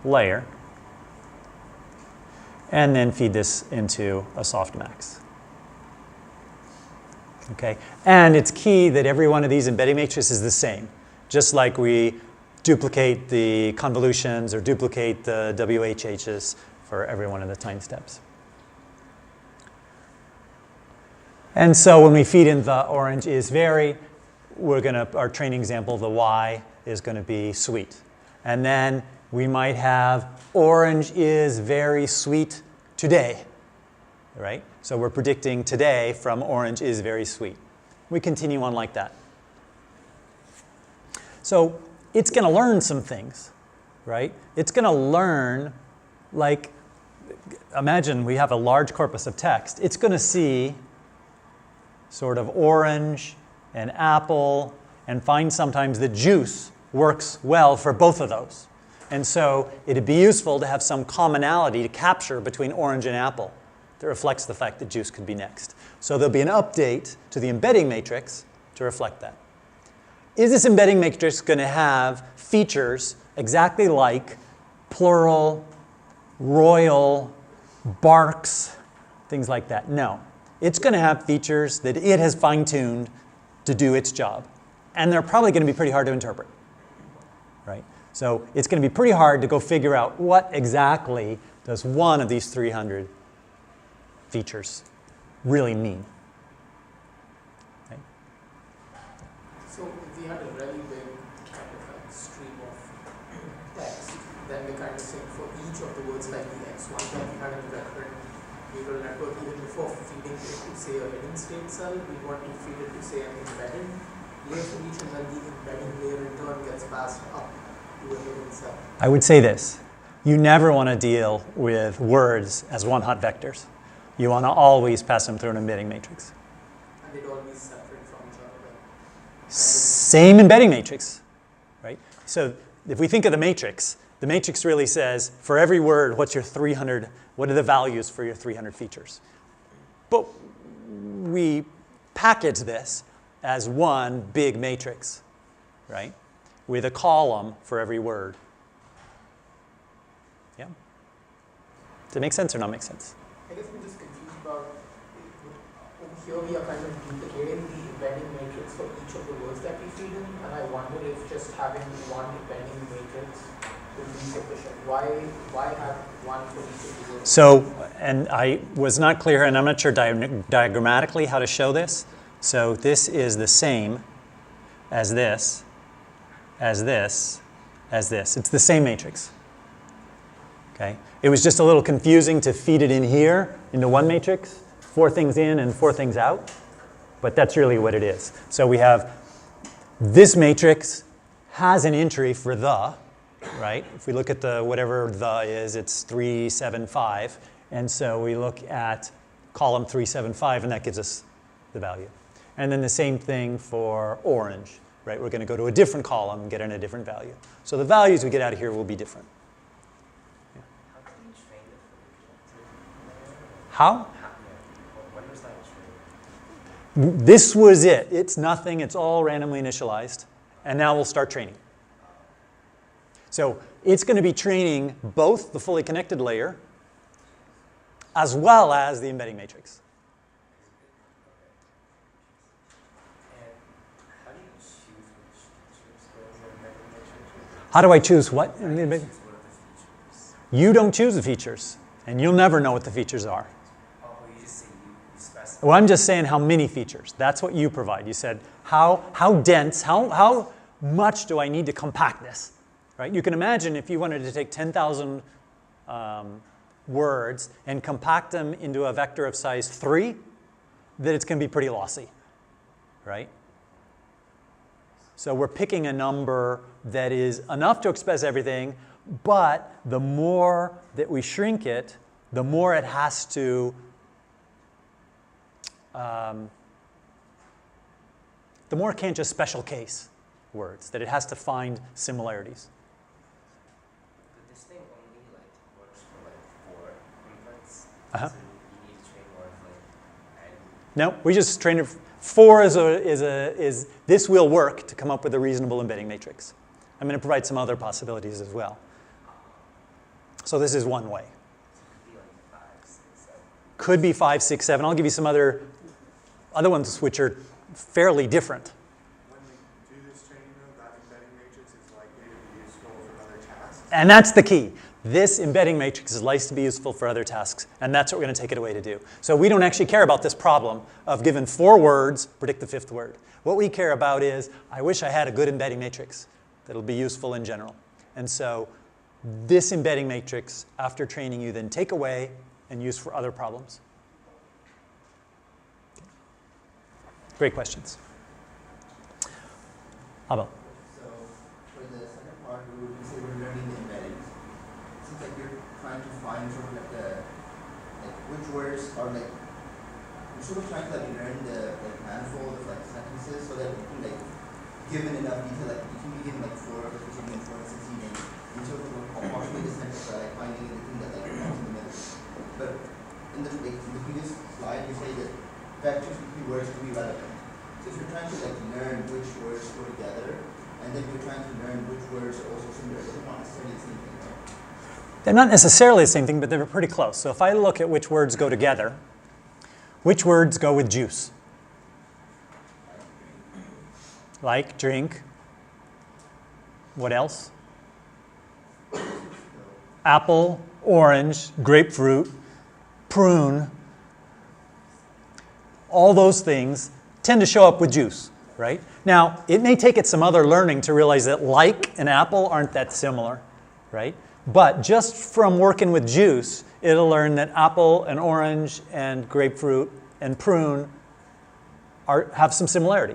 S1: layer. And then feed this into a softmax. Okay? And it's key that every one of these embedding matrices is the same. Just like we duplicate the convolutions or duplicate the WHHs for every one of the time steps. And so when we feed in the orange is very, our training example, the Y is going to be sweet. And then we might have orange is very sweet today, right? So we're predicting today from orange is very sweet. We continue on like that. So it's going to learn some things, right? It's going to learn, like, imagine we have a large corpus of text. It's going to see sort of orange and apple, and find sometimes that juice works well for both of those. And so it'd be useful to have some commonality to capture between orange and apple that reflects the fact that juice could be next. So there'll be an update to the embedding matrix to reflect that. Is this embedding matrix going to have features exactly like plural, royal, barks, things like that? No. It's going to have features that it has fine-tuned to do its job. And they're probably going to be pretty hard to interpret, right? So it's going to be pretty hard to go figure out what exactly does one of these 300 features really mean. Okay?
S2: So if we had a really big kind of like stream of text, then we're kind of saying for each of the words like the X1 that we had in the recurrent neural network, even before feeding it to say a hidden state cell, we want to feed it to say an embedded layer for each, and then the embedding layer in turn gets passed up to a hidden cell.
S1: I would say this. You never want to deal with words as one-hot vectors. You want to always pass them through an embedding matrix.
S2: And they'd all be separate from each other.
S1: Same embedding matrix, right? So if we think of the matrix really says, for every word, what are the values for your 300 features? But we package this as one big matrix, right? With a column for every word. Yeah? Does it make sense or not make sense?
S2: I guess I'm just confused about, over here we are kind of duplicating the embedding matrix for each of the words that we feed in, and I wonder if just having one embedding matrix would be sufficient. Why have one for each of the words?
S1: So, and I was not clear, and I'm not sure diagrammatically how to show this. So this is the same as this, as this, as this. It's the same matrix. Okay? It was just a little confusing to feed it in here into one matrix, 4 things in and 4 things out. But that's really what it is. So we have this matrix has an entry for the, right? If we look at the whatever the is, it's 375. And so we look at column 375, and that gives us the value. And then the same thing for orange, right? We're going to go to a different column and get in a different value. So the values we get out of here will be different.
S5: How can you train it for the
S1: How?
S5: When was that trained?
S1: This was it. It's nothing. It's all randomly initialized. And now we'll start training. So it's going to be training both the fully connected layer as well as the embedding matrix.
S5: And how do you choose which features go in the embedding matrix?
S1: How do I choose what?
S5: How do you choose what are the features?
S1: You don't choose the features, and you'll never know what the features are.
S5: Oh, you just say you specify.
S1: Well, I'm just saying how many features. That's what you provide. You said how dense, how much do I need to compact this? Right? You can imagine if you wanted to take 10,000 words and compact them into a vector of size 3, that it's going to be pretty lossy, right? So we're picking a number that is enough to express everything, but the more that we shrink it, the more it has to, the more it can't just special case words, that it has to find similarities.
S5: But this thing only works for 4 inputs.
S1: Uh-huh.
S5: So you need to train more of and
S1: No, we just trained it. 4 is this will work to come up with a reasonable embedding matrix. I'm going to provide some other possibilities as well. So this is one way.
S5: so it could be like 5, 6, 7.
S1: Could be 5, 6, 7. I'll give you some other ones which are fairly different.
S3: When we do this training, though, that embedding matrix is likely to be useful for other tasks.
S1: And that's the key. This embedding matrix is likely to be useful for other tasks, and that's what we're going to take it away to do. So we don't actually care about this problem of given 4 words, predict the 5th word. What we care about is, I wish I had a good embedding matrix that'll be useful in general. And so this embedding matrix, after training, you then take away and use for other problems. Great questions. Abel.
S6: So for the second part, we would say we're learning the embeddings. It seems like you're trying to find sort of like which words are like, you're sort of trying to learn the manifold of sentences so that you can given enough detail, you can be given 4 or 15 and 4 and 16 and you sort of approximate the sentence by finding anything that comes in the middle. But in the previous slide, you say that vectors between words can be relevant. So if you're trying to learn which words go together, and then you're trying to learn which words are also similar, they're not necessarily the same thing, right?
S1: They're not necessarily the same thing, but they're pretty close. So if I look at which words go together, which words go with juice? Like, drink. What else? Apple, orange, grapefruit, prune. All those things tend to show up with juice. right? Now, it may take it some other learning to realize that like and apple aren't that similar, right? But just from working with juice, it'll learn that apple and orange and grapefruit and prune have some similarity,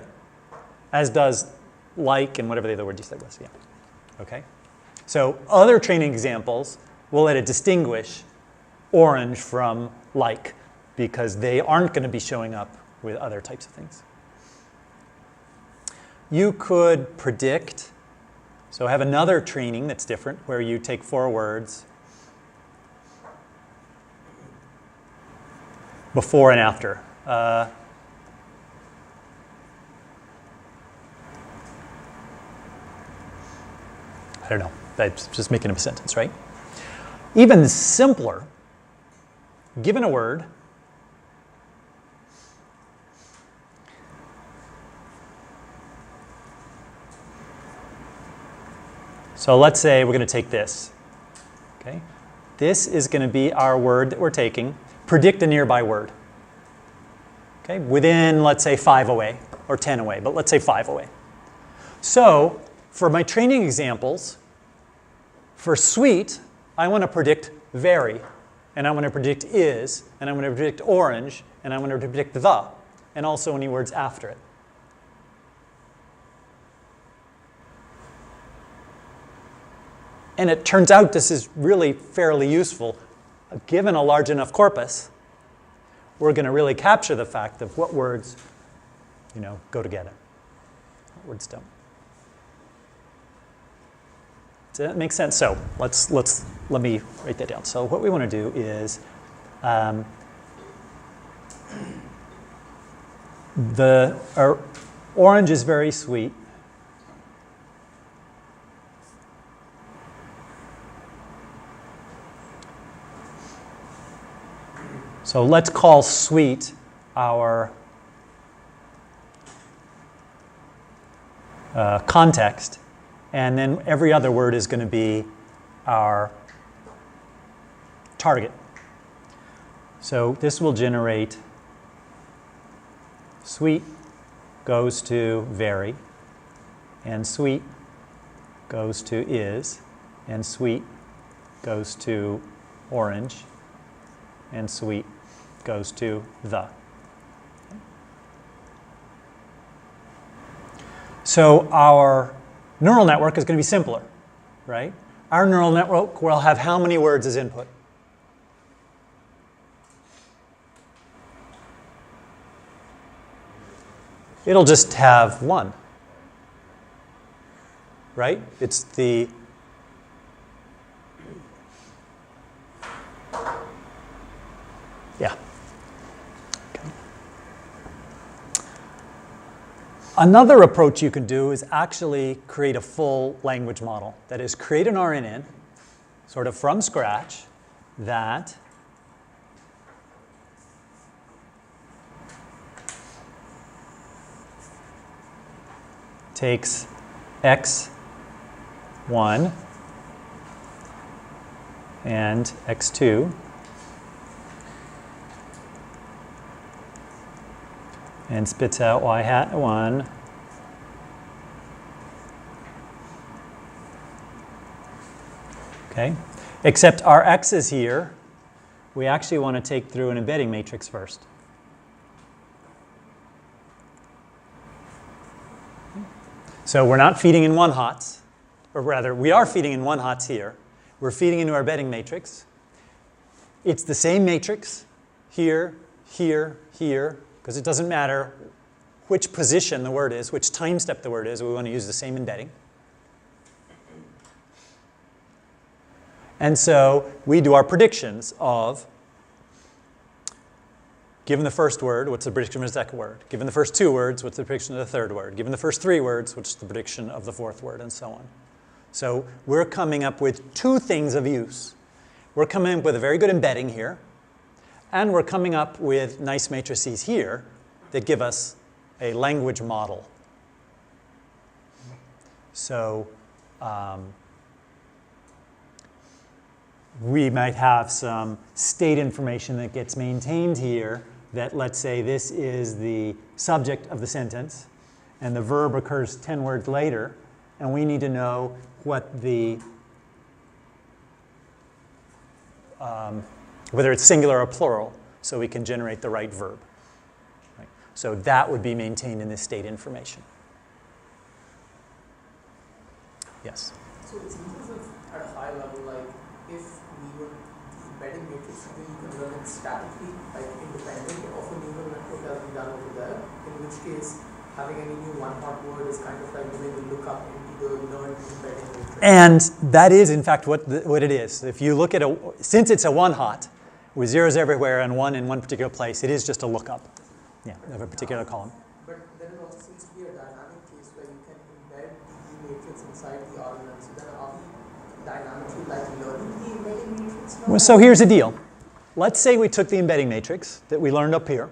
S1: as does like and whatever the other word you said was, yeah. Okay? So other training examples will let it distinguish orange from like, because they aren't going to be showing up with other types of things. You could predict, so have another training that's different, where you take 4 words, before and after. I don't know, that's just making a sentence, right? Even simpler, given a word, so let's say we're going to take this. Okay? This is going to be our word that we're taking. Predict a nearby word. Okay? Within, let's say, 5 away, or 10 away, but let's say 5 away. So, for my training examples, for sweet, I want to predict very, and I want to predict is, and I want to predict orange, and I want to predict the, and also any words after it. And it turns out this is really fairly useful. Given a large enough corpus, we're going to really capture the fact of what words, go together, what words don't. Does that make sense? So let me write that down. So what we want to do is our orange is very sweet. So let's call sweet our context, and then every other word is going to be our target. So this will generate sweet goes to very, and sweet goes to is, and sweet goes to orange, and sweet goes to the. So our neural network is going to be simpler, right? Our neural network will have how many words as input? It'll just have 1, right? It's the yeah. Okay. Another approach you can do is actually create a full language model. That is, create an RNN, sort of from scratch, that takes x1 and x2 and spits out y hat 1 okay, except our x's here, we actually want to take through an embedding matrix first. So we're not feeding in 1-hots, or rather, we are feeding in 1-hots here. We're feeding into our embedding matrix. It's the same matrix here, here, here, because it doesn't matter which position the word is, which time step the word is, we want to use the same embedding. And so we do our predictions of, given the first word, what's the prediction of the second word? Given the first 2 words, what's the prediction of the third word? Given the first 3 words, what's the prediction of the 4th word, and so on. So we're coming up with 2 things of use. We're coming up with a very good embedding here, and we're coming up with nice matrices here that give us a language model. So we might have some state information that gets maintained here that, let's say, this is the subject of the sentence, and the verb occurs 10 words later, and we need to know what the, whether it's singular or plural, so we can generate the right verb. Right? So that would be maintained in this state information. Yes?
S2: So it seems as if at a high level, like if we were embedding matrix, something you can learn it statically, like independent of a neural network as we done over there, in which case having any new one-hot word is kind of like doing a lookup into the learned embedding matrix.
S1: And that is, in fact, what it is. If you look at since it's a one-hot, with zeros everywhere and one in one particular place, it is just a lookup, of a particular column.
S2: But then it also seems to be a dynamic case where you can embed the matrix inside the argument. So then are we dynamically like learning the embedding matrix now?
S1: Well, so here's the deal. Let's say we took the embedding matrix that we learned up here,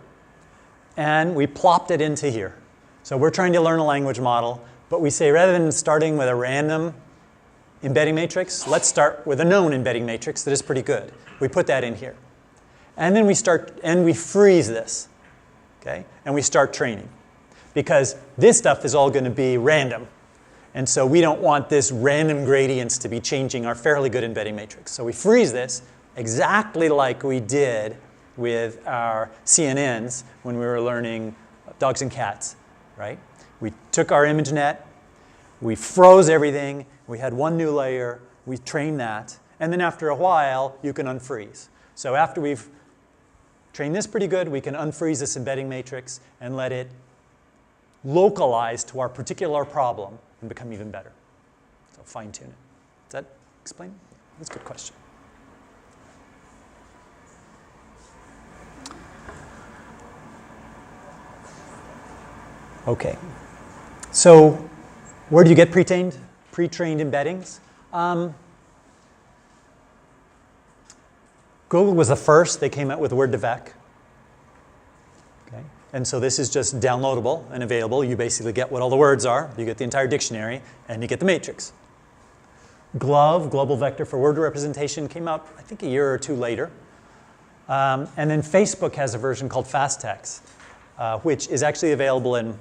S1: and we plopped it into here. So we're trying to learn a language model, but we say rather than starting with a random embedding matrix, let's start with a known embedding matrix that is pretty good. We put that in here. And then we freeze this, okay? And we start training. Because this stuff is all going to be random. And so we don't want this random gradients to be changing our fairly good embedding matrix. So we freeze this exactly like we did with our CNNs when we were learning dogs and cats, right? We took our ImageNet, we froze everything, we had one new layer, we trained that, and then after a while, you can unfreeze. So after we've trained this pretty good, we can unfreeze this embedding matrix and let it localize to our particular problem and become even better. So fine-tune it. Does that explain? That's a good question. Okay. So where do you get pre-trained embeddings? Google was the first. They came out with Word2Vec. Okay. And so this is just downloadable and available. You basically get what all the words are. You get the entire dictionary, and you get the matrix. GloVe, Global Vector for Word Representation, came out, I think, a year or two later. And then Facebook has a version called FastText, which is actually available in,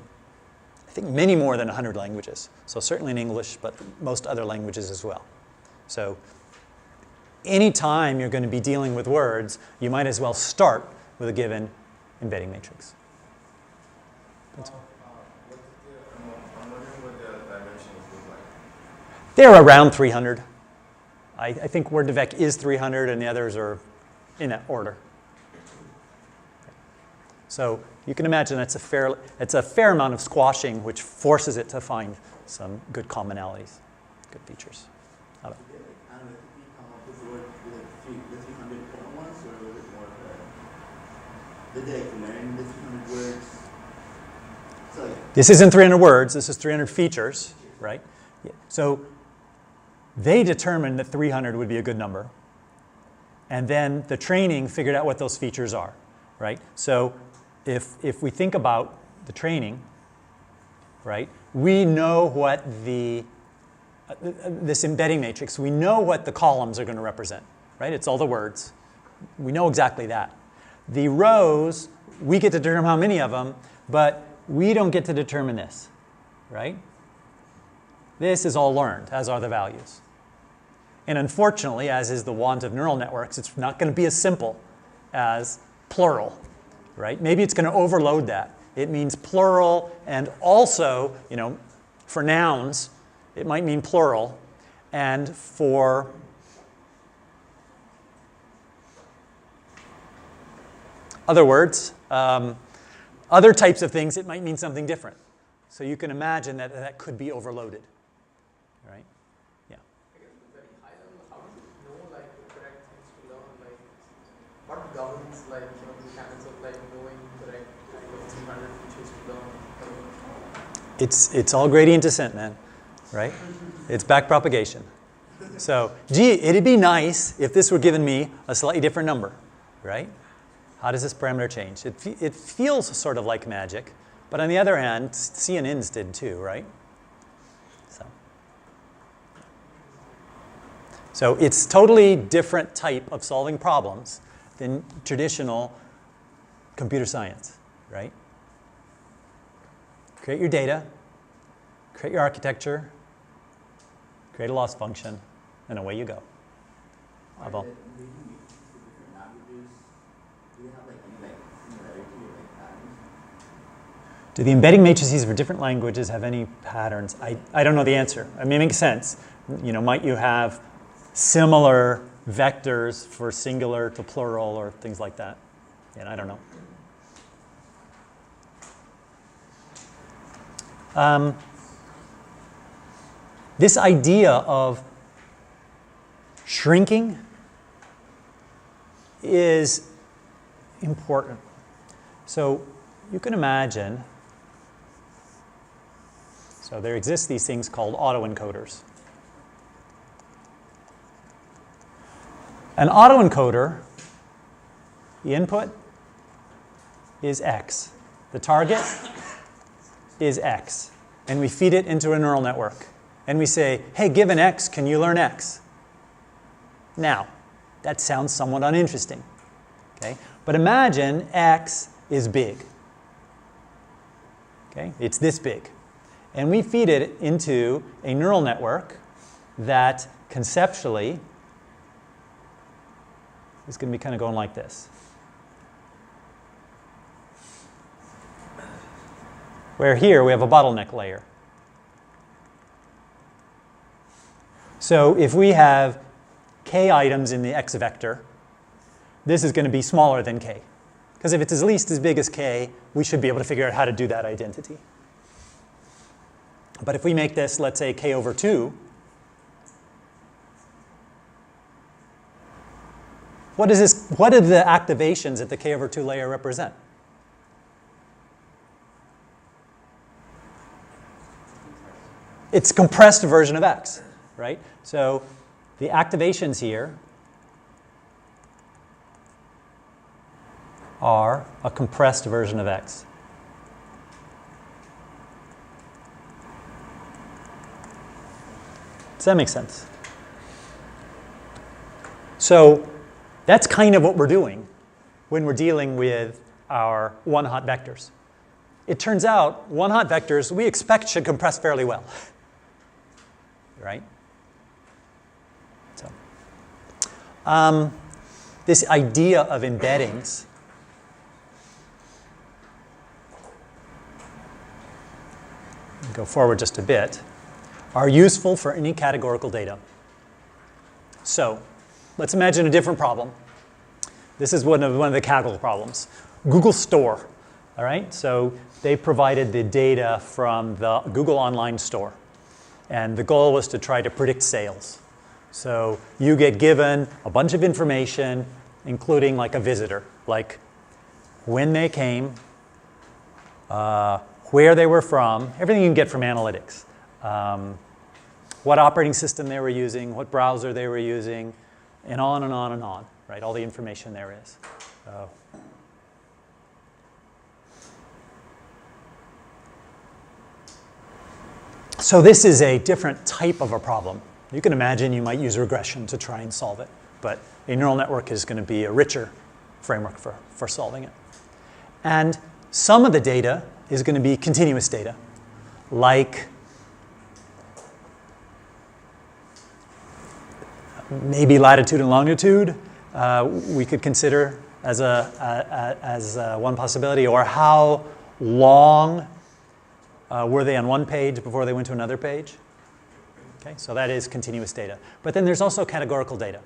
S1: I think, many more than 100 languages. So certainly in English, but most other languages as well. So anytime you're going to be dealing with words, you might as well start with a given embedding matrix. That's all.
S3: I'm wondering what the dimensions look like.
S1: They're around 300. I think Word2Vec is 300, and the others are in that order. So you can imagine it's a fair amount of squashing, which forces it to find some good commonalities, good features. How about?
S6: Analytically come up with the word with the 300 current ones, or was it more of a, did they like learn the 300 words? So
S1: This isn't 300 words, this is 300 features, right? Yeah. So they determined that 300 would be a good number. And then the training figured out what those features are, right? So if we think about the training, right, we know what this embedding matrix, we know what the columns are going to represent, right? It's all the words. We know exactly that. The rows, we get to determine how many of them, but we don't get to determine this, right? This is all learned, as are the values. And unfortunately, as is the want of neural networks, it's not going to be as simple as plural, right? Maybe it's going to overload that. It means plural, and also, for nouns, it might mean plural, and for other words, other types of things, it might mean something different. So you can imagine that that could be overloaded, right? Yeah.
S2: I guess at a very high level, how do you know like the correct things to learn? Like what governs like the mechanics of like knowing correct 300 features to learn?
S1: It's all gradient descent, man, right? It's backpropagation. So, gee, it'd be nice if this were giving me a slightly different number, right? How does this parameter change? It feels sort of like magic, but on the other hand, CNNs did too, right? So it's totally different type of solving problems than traditional computer science, right? Create your data, create your architecture, create a loss function, and away you go.
S6: Are the embedding matrices for different languages, do they have like any like similarity or like patterns?
S1: Do the embedding matrices for different languages have any patterns? I don't know the answer. I mean, it makes sense. You know, might you have similar vectors for singular to plural or things like that? Yeah, I don't know. This idea of shrinking is important. So you can imagine, so there exist these things called autoencoders. An autoencoder, the input is X. The target is X. And we feed it into a neural network. And we say, hey, given X, can you learn X? Now, that sounds somewhat uninteresting. Okay? But imagine X is big. Okay? It's this big. And we feed it into a neural network that conceptually is going to be kind of going like this. Where here we have a bottleneck layer. So if we have k items in the x vector, this is going to be smaller than k. Because if it's at least as big as k, we should be able to figure out how to do that identity. But if we make this, let's say, k over 2, what do the activations at the k over 2 layer represent? It's a compressed version of x, right? So the activations here are a compressed version of x. Does that make sense? So that's kind of what we're doing when we're dealing with our one-hot vectors. It turns out one-hot vectors we expect should compress fairly well. Right? So, this idea of embeddings go forward just a bit, are useful for any categorical data. So, let's imagine a different problem. This is one of the Kaggle problems. Google Store, all right? So they provided the data from the Google Online Store. And the goal was to try to predict sales. So you get given a bunch of information, including like a visitor, like when they came, where they were from, everything you can get from analytics. What operating system they were using, what browser they were using, and on and on and on, right? All the information there is. So this is a different type of a problem. You can imagine you might use regression to try and solve it, but a neural network is going to be a richer framework for solving it. And some of the data is going to be continuous data, like maybe latitude and longitude we could consider as one possibility, or how long were they on one page before they went to another page? Okay, so that is continuous data. But then there's also categorical data.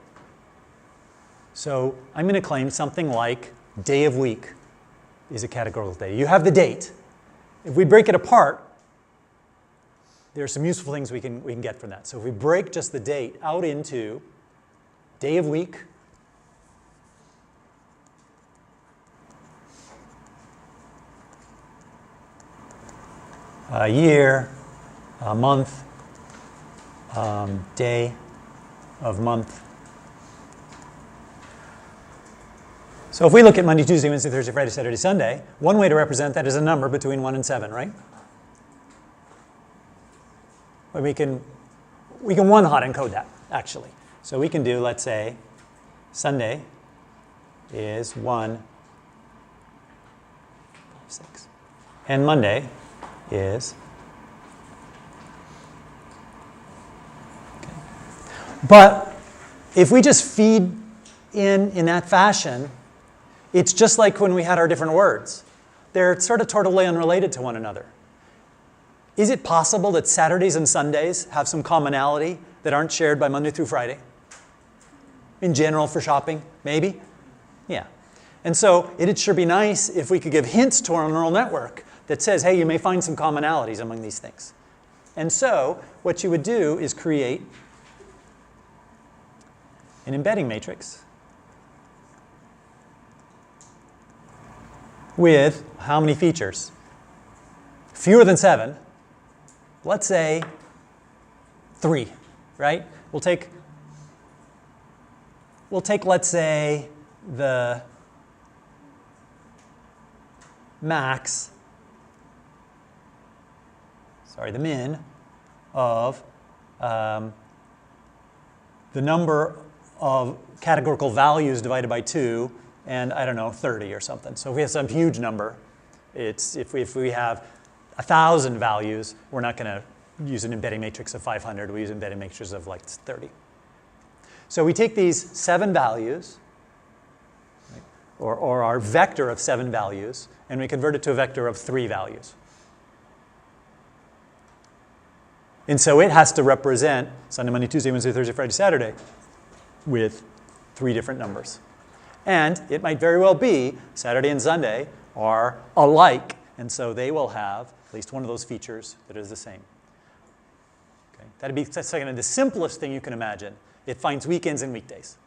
S1: So I'm going to claim something like day of week is a categorical data. You have the date. If we break it apart, there are some useful things we can get from that. So if we break just the date out into day of week, a year, a month, day of month. So if we look at Monday, Tuesday, Wednesday, Thursday, Friday, Saturday, Sunday, one way to represent that is a number between 1 and 7, right? But we can one-hot encode that, actually. So we can do, let's say, Sunday is 1, 6. And Monday is But if we just feed in that fashion, it's just like when we had our different words. They're sort of totally unrelated to one another. Is it possible that Saturdays and Sundays have some commonality that aren't shared by Monday through Friday? In general for shopping, maybe? Yeah. And so it'd sure be nice if we could give hints to our neural network that says, hey, you may find some commonalities among these things. And so what you would do is create an embedding matrix with how many features? Fewer than 7. Let's say 3, right? We'll take, let's say, the max, the min of the number of categorical values divided by 2, and I don't know, 30 or something. So if we have some huge number, if we have 1,000 values, we're not going to use an embedding matrix of 500. We use embedding matrices of like 30. So we take these 7 values, right, or our vector of 7 values, and we convert it to a vector of 3 values. And so it has to represent Sunday, Monday, Tuesday, Wednesday, Thursday, Friday, Saturday with 3 different numbers. And it might very well be Saturday and Sunday are alike, and so they will have at least one of those features that is the same. Okay? That'd be the simplest thing you can imagine. It finds weekends and weekdays.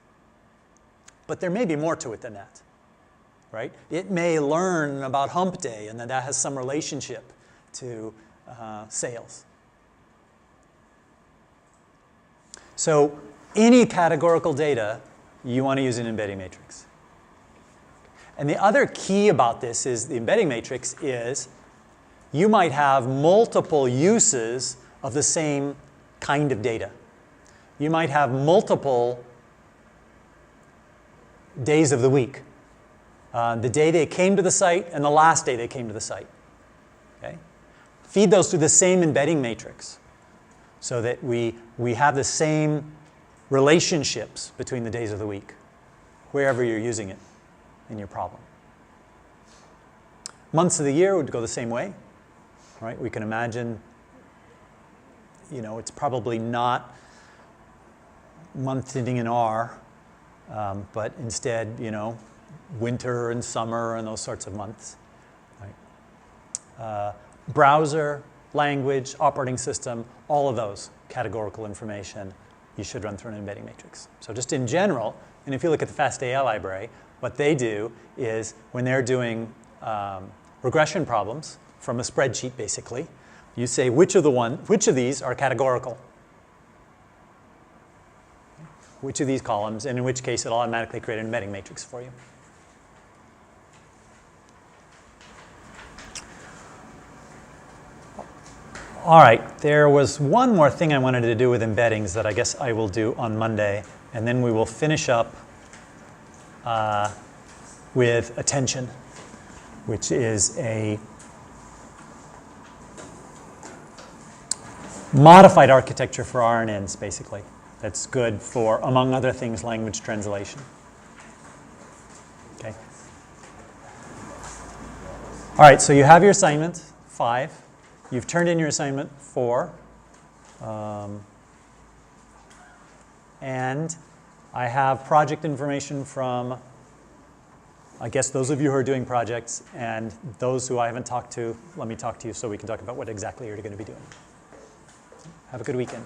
S1: But there may be more to it than that. Right? It may learn about hump day, and that has some relationship to sales. So any categorical data, you want to use an embedding matrix. And the other key about this is the embedding matrix is you might have multiple uses of the same kind of data. You might have multiple days of the week. The day they came to the site and the last day they came to the site. Okay? Feed those through the same embedding matrix so that we have the same relationships between the days of the week, wherever you're using it in your problem. Months of the year would go the same way. Right? We can imagine, it's probably not month ending in R, but instead, winter and summer and those sorts of months. Right? Browser, language, operating system, all of those categorical information you should run through an embedding matrix. So just in general, and if you look at the FastAI library, what they do is when they're doing regression problems from a spreadsheet, basically, you say which of these are categorical? Which of these columns, and in which case it'll automatically create an embedding matrix for you. All right, there was one more thing I wanted to do with embeddings that I guess I will do on Monday, and then we will finish up with attention, which is a modified architecture for RNNs, basically. That's good for, among other things, language translation. Okay. All right, so you have your assignment, 5. You've turned in your assignment, 4. And I have project information from, I guess, those of you who are doing projects, and those who I haven't talked to, let me talk to you so we can talk about what exactly you're going to be doing. Have a good weekend.